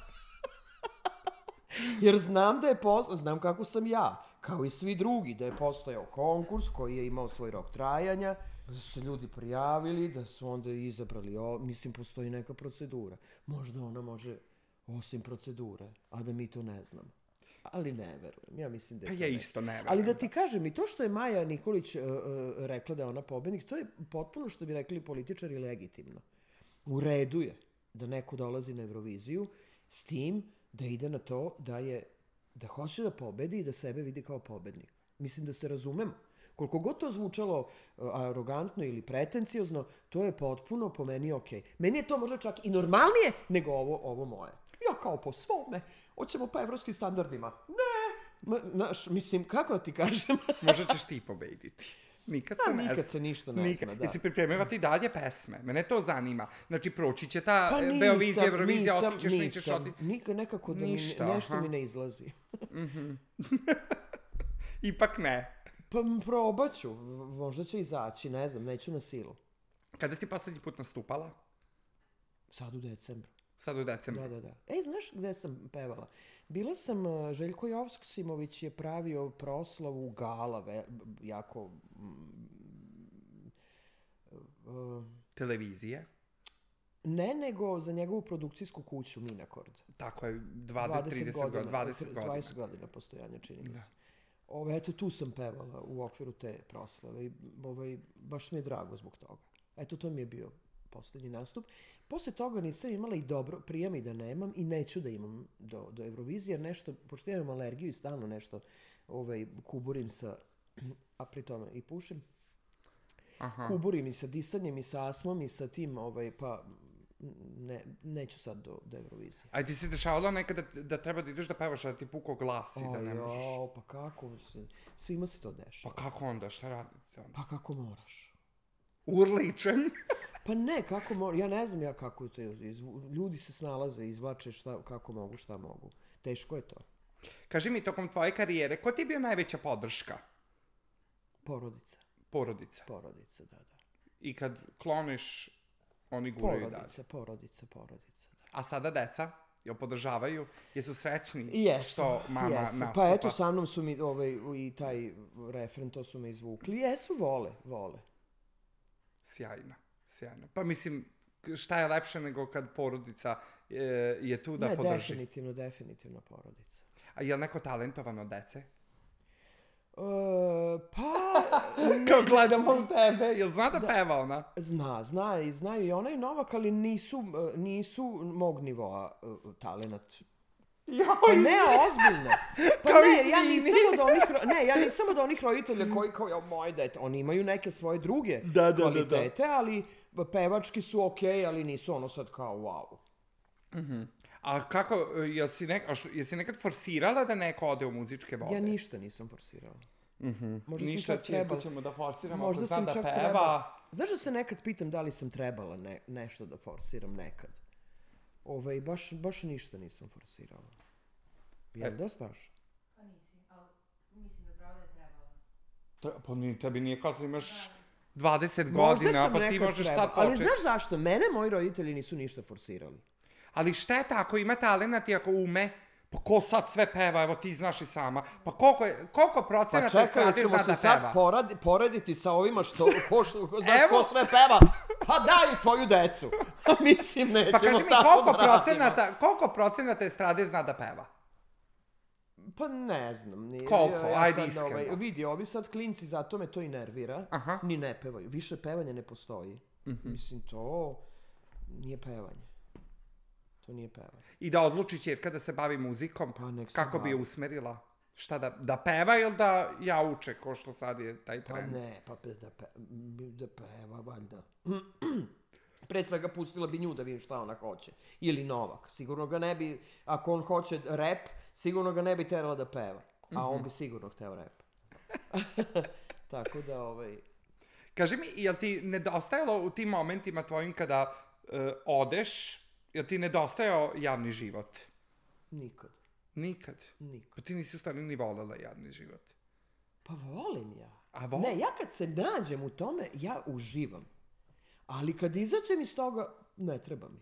Jer znam da je znam kako sam ja, kao i svi drugi, da je postojao konkurs koji je imao svoj rok trajanja, da su se ljudi prijavili, da su onda izabrali, mislim, postoji neka procedura. Možda ona može osim procedure, a da mi to ne znamo. Ali ne verujem, ja mislim da je to ja isto ne verujem. Ali da ti kažem, i to što je Maja Nikolić rekla da je ona pobednik, to je potpuno, što bi rekli političari, legitimno. U redu je da neko dolazi na Euroviziju s tim da ide na to da hoće da pobedi i da sebe vidi kao pobednik. Mislim da se razumemo. Koliko god to zvučalo arogantno ili pretenciozno, to je potpuno po meni okej. Meni je to možda čak i normalnije nego ovo moje. Ja kao po svome, hoćemo po evropskim standardima. Ne, mislim, kako da ti kažem? Možda ćeš ti pobediti. Nikad se ne zna. Nikad se ništa ne zna, da. Jesi pripremavati dalje pesme? Mene to zanima. Znači, proći će ta Pa Beovizija, Eurovizija, otićeš, nećeš otići. Nekako da nešto mi ne izlazi. Ipak ne. Pa probat ću, možda će izaći, ne znam, neću na silu. Kada si poslednji put nastupala? Sad u decembru. Sad u decembru. Da. Znaš gde sam pevala? Bila sam, Željko Joksimović je pravio proslavu gala, jako... Televizije? Ne, nego za njegovu produkcijsku kuću Minakord. Tako je, 20 godina postojanja, čini mi se. Eto, tu sam pevala u okviru te proslave i baš mi je drago zbog toga. Eto, to mi je bio poslednji nastup. Posle toga nisam imala i dobro, prija mi da nemam i neću da imam do Eurovizije, jer nešto, pošto ja imam alergiju i stalno nešto kuburim sa, a pri tome i pušim, kuburim i sa disanjem i sa astmom i sa tim, pa neću sad do Eurovizije. A ti se dešavalo nekada da treba da ideš da pevaš, a da ti puko glas i da ne možeš? Pa kako, svima se to dešava. Pa kako onda, šta radite onda? Pa kako moraš. Urličem? Pa ne, kako moraš, ja ne znam kako je to, ljudi se snalaze, izvlače kako mogu, šta mogu. Teško je to. Kaži mi, tokom tvoje karijere, ko ti je bio najveća podrška? Porodica. Porodica? Porodica, da. I kad kloniš, oni guraju dalje? Porodica, da. A sada deca? Jel podržavaju? Jesu srećni? Jesu. Nastupa? Pa eto, sa mnom su mi i taj refren, to su me izvukli. Jesu, vole. Sjajno. Pa mislim, šta je lepše nego kad porodica je tu da podrži? Ne, definitivno porodica. A je li neko talentovan od dece? Pa... Kao gledamo u tebe, jel zna da peva ona? Znaju i ona i Novak, ali nisu mog nivoa talenat. Pa ne, ozbiljno. Pa ne, ja nisam od onih roditelja koji kao moje dete. Oni imaju neke svoje druge kvalitete, ali pevački su okej, ali nisu ono sad kao wow. A kako, jesi nekad forsirala da neko ode u muzičke vode? Ja ništa nisam forsirala. Ništa, čerko ćemo da forsiramo, možda sam čak trebala. Znaš da se nekad pitam da li sam trebala nešto da forsiram nekad? Baš ništa nisam forsirala. Jel da, Staš? Pa nisi, ali mislim da pravo da je trebala. Pa tebi nije kao da imaš 20 godina, pa ti možeš sad početi. Ali znaš zašto? Mene moji roditelji nisu ništa forsirali. Ali šteta, ako ima talenat i ako ume, pa ko sad sve peva, evo ti znaš i sama, pa koliko procenata estrade zna da peva? Pa čekaj, ćemo se sad porediti sa ovima ko sve peva, pa daj tvoju decu. Mislim, nećemo tako da radimo. Pa kaži mi, koliko procenata estrade zna da peva? Pa ne znam. Koliko? Ajde iskreno. Vidi, ovi sad klinci, zato me to i nervira. Ni ne pevaju. Više pevanja ne postoji. Mislim, to nije pevanje. To nije pevanje. I da odluči ćerka da se bavi muzikom, kako bi je usmerila? Šta, da peva ili da uče, ko što sad je taj trend? Pa ne, da peva, valjda. Pre svega pustila bi nju da vidim šta ona hoće. Ili Novak. Sigurno ga ne bi, ako on hoće rap, sigurno ga ne bi terala da peva. A on bi sigurno hteo rap. Tako da, Kaži mi, jel ti nedostajalo u tim momentima tvojim kada odeš, jel ti nedostajao javni život? Nikad. Nikad? Pa ti nisi u stvari ni volela javni život. Pa volim ja. A volim? Ne, ja kad se nađem u tome, ja uživam. Ali kad izađem iz toga, ne treba mi.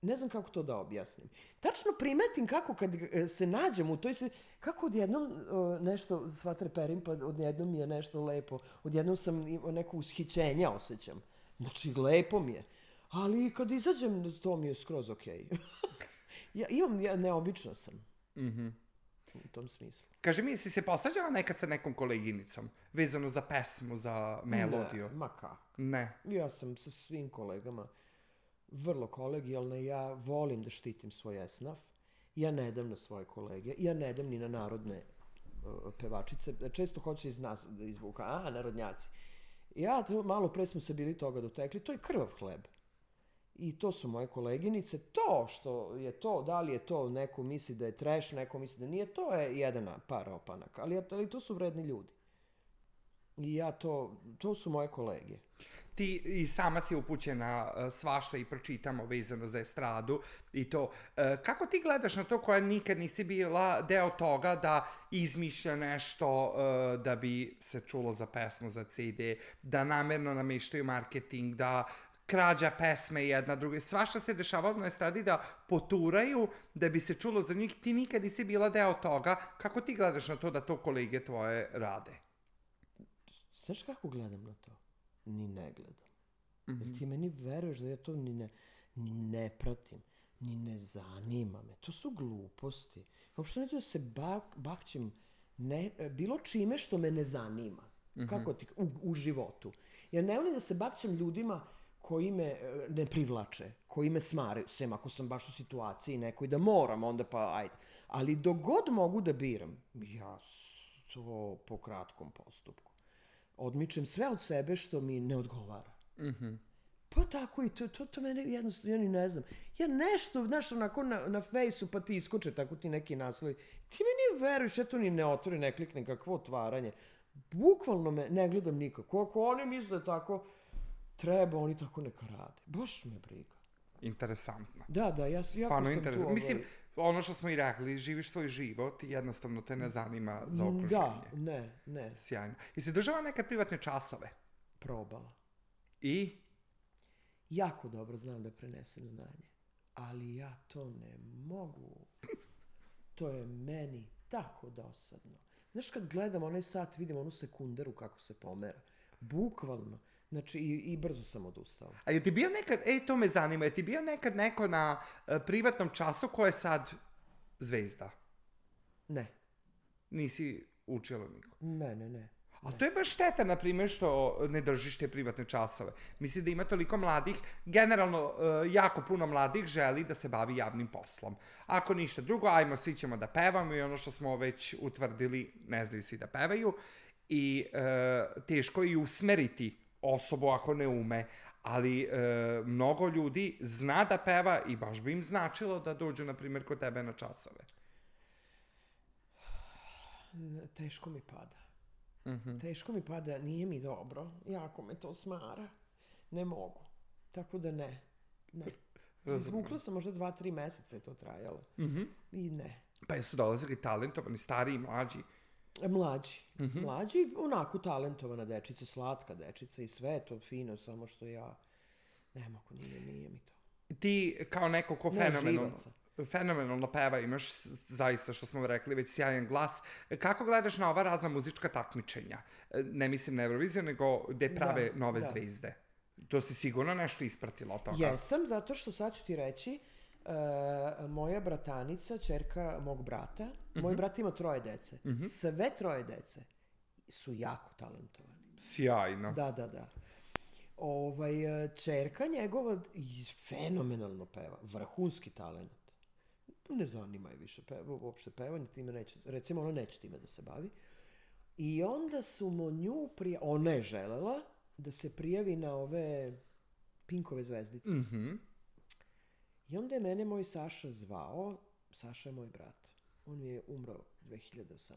Ne znam kako to da objasnim. Tačno primetim kako kad se nađem u toj kako odjednom nešto sva treperim, pa odjednom mi je nešto lepo. Odjednom sam neko ushićenja osjećam. Znači, lepo mi je. Ali kad izađem, to mi je skroz okej. Ja neobična sam. U tom smislu. Kaži mi, si se posvađala nekad sa nekom koleginicom? Vezano za pesmu, za melodiju? Ne, ma kako. Ne. Ja sam sa svim kolegama vrlo kolegijalna. Ja volim da štitim svoj esnaf. Ja ne dam na svoje kolege. Ja ne dam ni na narodne pevačice. Često hoće iz nas da izvuka. Narodnjaci. Malo pre smo se bili toga dotekli. To je krvav hleb. I to su moje koleginice. To što je to, da li je to, neko misli da je trash, neko misli da nije, to je jedan par opanaka. Ali to su vredni ljudi. I ja to su moje kolege. Ti i sama si upućena svašta i pročitamo vezano za estradu i to. Kako ti gledaš na to koja nikad nisi bila deo toga da izmišlja nešto da bi se čulo za pesmu, za CD, da namerno nameštaju marketing, da krađa pesme jedna druge, svašta se dešavalo na estradi da poturaju da bi se čulo za njih, ti nikad nisi bila deo toga. Kako ti gledaš na to da to kolege tvoje rade? Znaš kako gledam na to? Ni ne gledam. Jer ti meni veruješ da ja to ni ne pratim, ni ne zanima me. To su gluposti. Uopšte neću da se bakćem bilo čime što me ne zanima. Kako ti, u životu. Ja ne volim da se bakćem ljudima koji me ne privlače, koji me smaraju, sem ako sam baš u situaciji nekoj da moram, onda pa ajde. Ali dok god mogu da biram, ja to po kratkom postupku. Odmičem sve od sebe što mi ne odgovara. Pa tako i to mene jednostavno, ja ni ne znam. Ja nešto, znaš, onako na fejsu pa ti iskoče tako ti neki naslovi. Ti meni veruješ, ja to ni ne otvori, ne kliknem, kakvo otvaranje. Bukvalno me ne gledam nikako. Ako oni misle da tako treba, oni tako neka rade. Baš me briga. Interesantno. Da, ja jako sam tu... Mislim, ono što smo i rekli, živiš svoj život i jednostavno te ne zanima za okruženje. Da, ne. Sjajno. I si držala neke privatne časove? Probala. I? Jako dobro znam da prenesem znanje. Ali ja to ne mogu. To je meni tako dosadno. Znaš, kad gledam onaj sat, vidim onu sekundaru kako se pomera. Bukvalno. Znači, i brzo sam odustala. A je ti bio nekad, to me zanima, je ti bio nekad neko na privatnom času ko je sad zvezda? Ne. Nisi učila niko? Ne. A to je baš šteta, na primjer, što ne držiš te privatne časove. Mislim da ima toliko mladih, generalno jako puno mladih želi da se bavi javnim poslom. Ako ništa drugo, ajmo, svi ćemo da pevamo i ono što smo već utvrdili, ne znaju svi da pevaju. I teško je i usmeriti osobu ako ne ume, ali mnogo ljudi zna da peva i baš bi im značilo da dođu, na primjer, kod tebe na časove. Teško mi pada. Teško mi pada, nije mi dobro, jako me to smara. Ne mogu. Tako da ne. Izvukla sam možda 2-3 meseca je to trajalo. I ne. Pa jesu dolazili talentovani, stariji, mlađi? Mlađi, onako talentovana dečica, slatka dečica i sve to fino, samo što ja ne mogu, nije mi to. Ti kao neko ko fenomenalno peva, imaš zaista, što smo rekli, već sjajan glas. Kako gledaš na ova razna muzička takmičenja? Ne mislim na Euroviziju, nego gde prave nove zvezde. To si sigurno nešto ispratila od toga? Jesam, zato što sad ću ti reći, moja bratanica, ćerka mog brata, moj brat ima 3 dece. Sve 3 dece su jako talentovani. Sjajno. Da. Ćerka njegova fenomenalno peva, vrhunski talent. Ne zanima je više uopšte pevanje, recimo ona neće time da se bavi. I onda su mu ona je želela da se prijavi na ove Pinkove zvezdice. I onda je mene moj Saša zvao, Saša je moj brat, on je umro 2018.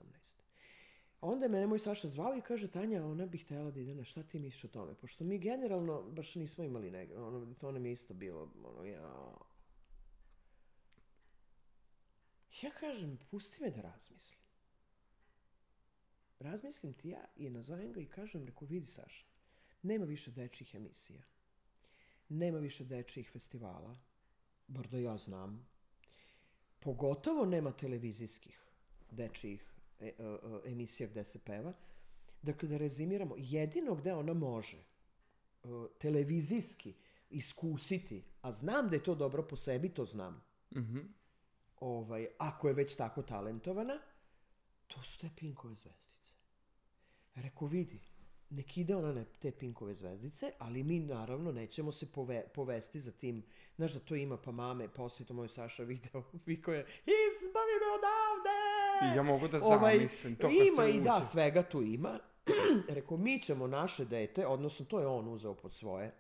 Onda je mene moj Saša zvao i kaže, Tanja, ona bi htjela da ide na, šta ti misliš o tome? Pošto mi generalno baš nismo imali to nam je isto bilo, Ja kažem, pusti me da razmislim. Razmislim ti ja i nazovem ga i kažem, reko, vidi Saša, nema više dečjih emisija, nema više dečjih festivala, bar da ja znam, pogotovo nema televizijskih dečjih emisija gde se peva. Dakle, da rezimiramo, jedino gde ona može televizijski iskusiti, a znam da je to dobro po sebi, to znam. Ako je već tako talentovana, to su te Pinkove zvezdice. Rekao, vidi, nek ide ona na te Pinkove zvezdice, ali mi naravno nećemo se povesti za tim. Znaš da to ima pa mame, poslije to moj Saša video, viko je, izbavi me odavde! I ja mogu da zamislim to kad se uđe. Ima i da, svega tu ima. Rekao, mi ćemo naše dete, odnosno to je on uzeo pod svoje.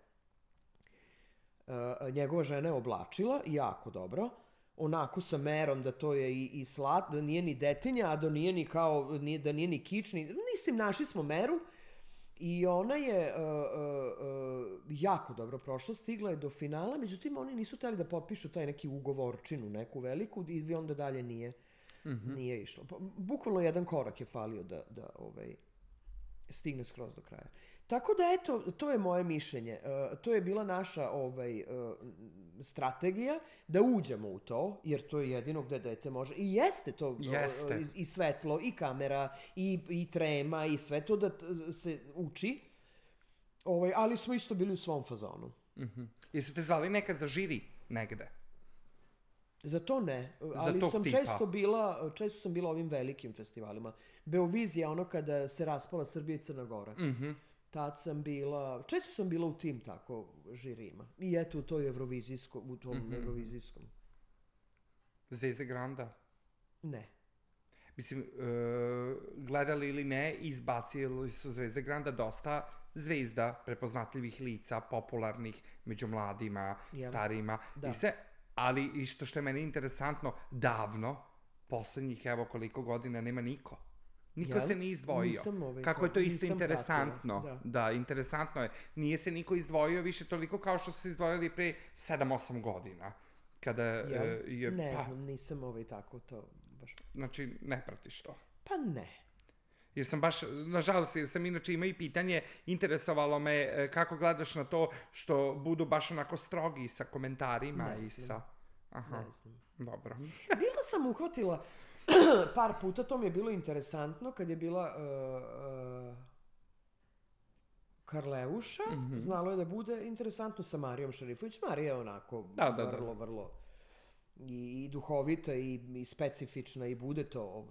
Njegova žena je oblačila, jako dobro, onako sa merom da to je i slat, da nije ni detinja, a da nije ni kao, da nije ni kični. Mislim, našli smo meru I ona je jako dobro prošla, stigla je do finala, međutim oni nisu htjeli da potpišu taj neki ugovorčinu, neku veliku, i onda dalje nije išlo. Bukvalno jedan korak je falio da stigne skroz do kraja. Tako da, eto, to je moje mišljenje. To je bila naša strategija da uđemo u to, jer to je jedino gde dete može. I jeste to, i svetlo, i kamera, i trema, i sve to da se uči. Ali smo isto bili u svom fazonu. Jesu te zvali nekad za žiri negde? Za to ne, ali često sam bila ovim velikim festivalima. Beovizija, ono kada se raspala Srbija i Crna Gora. Tad sam bila, često sam bila u tim tako žirima. I eto u tom evrovizijskom. Zvezde Granda? Ne. Mislim, gledali ili ne, izbacili su Zvezde Granda dosta zvezda, prepoznatljivih lica, popularnih među mladima, starijima. I sve, ali isto što je meni interesantno, davno, poslednjih evo koliko godina, nema niko. Niko se nije izdvojio. Kako je to isto interesantno. Da, interesantno je. Nije se niko izdvojio više toliko kao što su se izdvojili pre 7-8 godina. Kada je... Ne znam, nisam tako to baš... Znači, ne pratiš to? Pa ne. Jer sam baš, nažalost, jer sam inače imao i pitanje, interesovalo me kako gledaš na to što budu baš onako strogi sa komentarima i sa... Ne znam. Dobro. Bila sam uhvatila par puta, to mi je bilo interesantno, kad je bila Karleuša, znalo je da bude interesantno sa Marijom Šarifović. Marija je onako vrlo i duhovita i specifična i bude to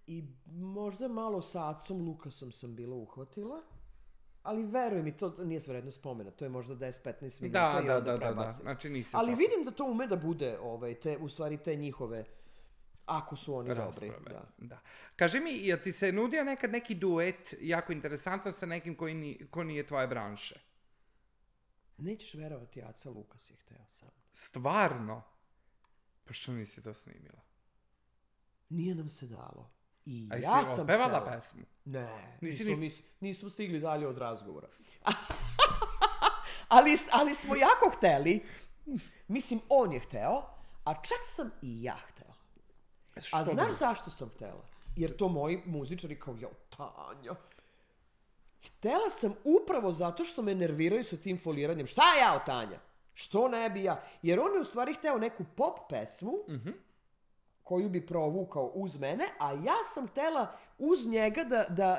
I možda malo sa Acom Lukasom sam bila uhvatila, ali veruj mi, to nije svredno spomena, to je možda 10-15 minuta i onda prebacim. Znači nisi ali vidim da to ume da bude, u stvari te njihove, ako su oni dobri. Da. Kaži mi, jel ti se nudio nekad neki duet jako interesantan sa nekim ko nije tvoje branše? Nećeš verovati, Aca Lukas je hteo sam. Stvarno? Pa što nisi to snimila? Nije nam se dalo. I ja sam htela. A pevala pesmu? Ne, nismo stigli dalje od razgovora. ali smo jako hteli. Mislim, on je hteo, a čak sam i ja htela. A znaš zašto sam htela? Jer to moji muzičari kao, Tanja. Htela sam upravo zato što me nerviraju sa tim foliranjem. Šta ja, Tanja? Što ne bi ja? Jer on je u stvari hteo neku pop pesmu, koju bi provukao uz mene, a ja sam htela uz njega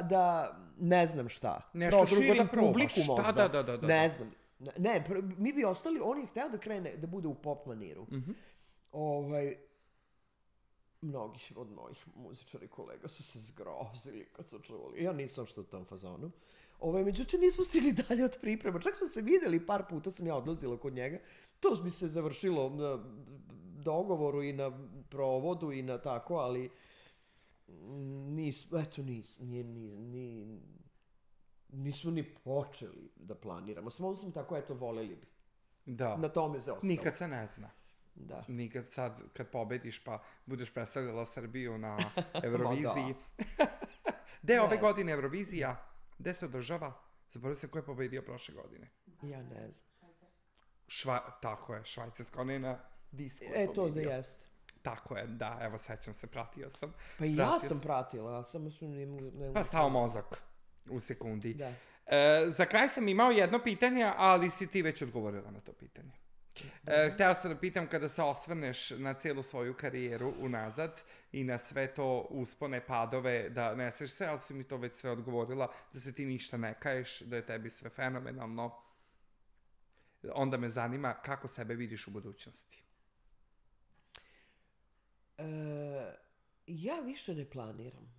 da ne znam šta. Nešto drugo da probaš. Publiku možda. Da. Ne znam. Ne, mi bi ostali, on je hteo da krene, da bude u pop maniru. Mnogi od mojih muzičara i kolega su se zgrozili kad su čuli. Ja nisam što u tom fazonu. Međutim, nismo stigli dalje od priprema. Čak smo se videli, par puta sam ja odlazila kod njega. To bi se završilo na dogovoru i na provodu i na tako, ali nismo ni počeli da planiramo. Samo sam tako, voleli bi. Da. Na tome se ostalo. Nikad se ne zna. Da. Nikad sad, kad pobediš pa budeš predstavljala Srbiju na Euroviziji. Gde je ove godine Eurovizija? Gde se održava? Zaboravim se ko je pobedio prošle godine. Ja ne znam. Tako je, Švajcarska, ona je na disku to da jeste. Tako je, da, evo sećam se, pratio sam. Pa i ja sam pratila, samo što ne mogu... Pa stao mozak u sekundi. Da. Za kraj sam imao jedno pitanje, ali si ti već odgovorila na to pitanje. Hteo sam da pitam, kada se osvrneš na cijelu svoju karijeru unazad i na sve to uspone, padove, da ne sreš se, ali si mi to već sve odgovorila, da se ti ništa ne kaješ, da je tebi sve fenomenalno. Onda me zanima kako sebe vidiš u budućnosti. Ja više ne planiram.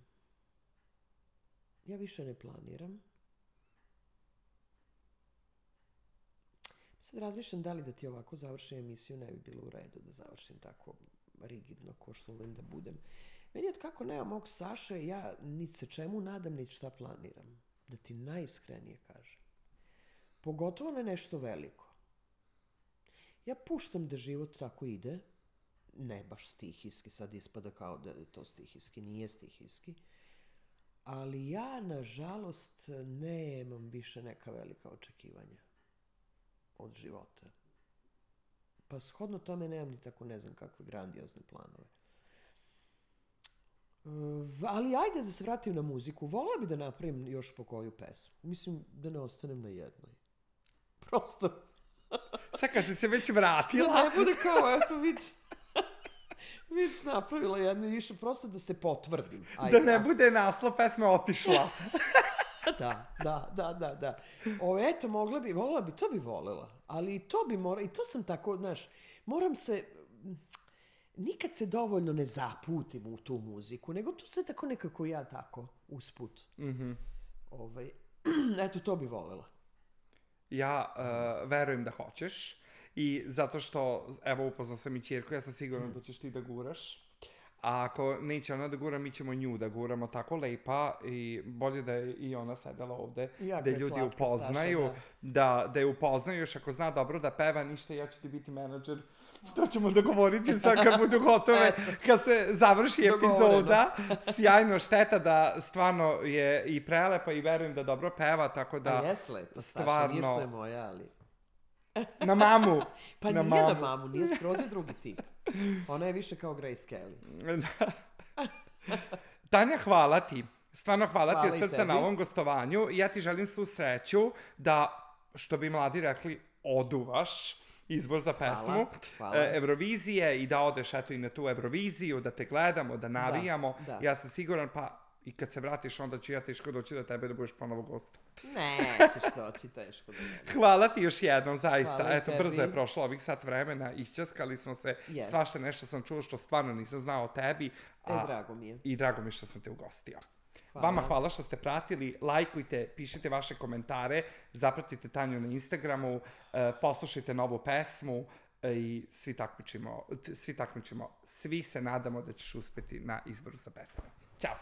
Sad razmišljam da li da ti ovako završim emisiju, ne bi bilo u redu da završim tako rigidno ko što volim da budem. Meni od kako nema mog Saše, ja niti se čemu nadam, niti šta planiram. Da ti najiskrenije kažem. Pogotovo na nešto veliko. Ja puštam da život tako ide, ne baš stihijski, sad ispada kao da je to stihijski, nije stihijski, Ali ja, nažalost, nemam više neka velika očekivanja od života. Pa shodno tome nemam ni tako ne znam kakve grandiozne planove. Ali ajde da se vratim na muziku. Volila bi da napravim još po koju pesmu. Mislim da ne ostanem na jednoj. Prosto. Sad kad si se već vratila... Da ne bude kao, eto, već napravila jednu i išla, prosto da se potvrdim. Da ne bude naslov pesme Otišla. Da. Eto, volila bi, to bi volela. Ali i to sam tako, znaš, moram se... Nikad se dovoljno ne zaputim u tu muziku, nego tu se tako nekako ja tako, usput. Eto, to bi volela. Ja verujem da hoćeš i zato što, evo, upoznao sam i ćerku, ja sam siguran da ćeš ti da guraš. A ako neće ona da gura, mi ćemo nju da guramo tako lepa i bolje da je i ona sedela ovde, da je ljudi upoznaju, da je upoznaju, još ako zna dobro da peva, ništa, ja ću ti biti menadžer. To ćemo dogovoriti sad kad budu gotove, kad se završi epizoda. Sjajno, šteta da stvarno je i prelepa i verujem da dobro peva, tako da... A jes lepa, Staša, nije što je moja, ali... Na mamu. Pa nije na mamu, nije skroz je drugi tip. Ona je više kao Grace Kelly. Tanja, hvala ti. Stvarno hvala ti od srca na ovom gostovanju. Ja ti želim svu sreću da, što bi mladi rekli, oduvaš izbor za pesmu Eurovizije i da odeš eto i na tu Euroviziju, da te gledamo, da navijamo. Ja sam siguran, pa i kad se vratiš, onda ću ja teško doći do tebe da budeš ponovo gost. Nećeš doći teško do mene. Hvala ti još jednom, zaista. Eto, brzo je prošlo ovih sat vremena, išćaskali smo se, svašta nešto sam čuo što stvarno nisam znao o tebi. Drago mi je. I drago mi je što sam te ugostio. Vama hvala što ste pratili, lajkujte, pišite vaše komentare, zapratite Tanju na Instagramu, poslušajte novu pesmu i svi takmičimo, svi se nadamo da ćeš uspeti na izboru za pesmu. Ćao!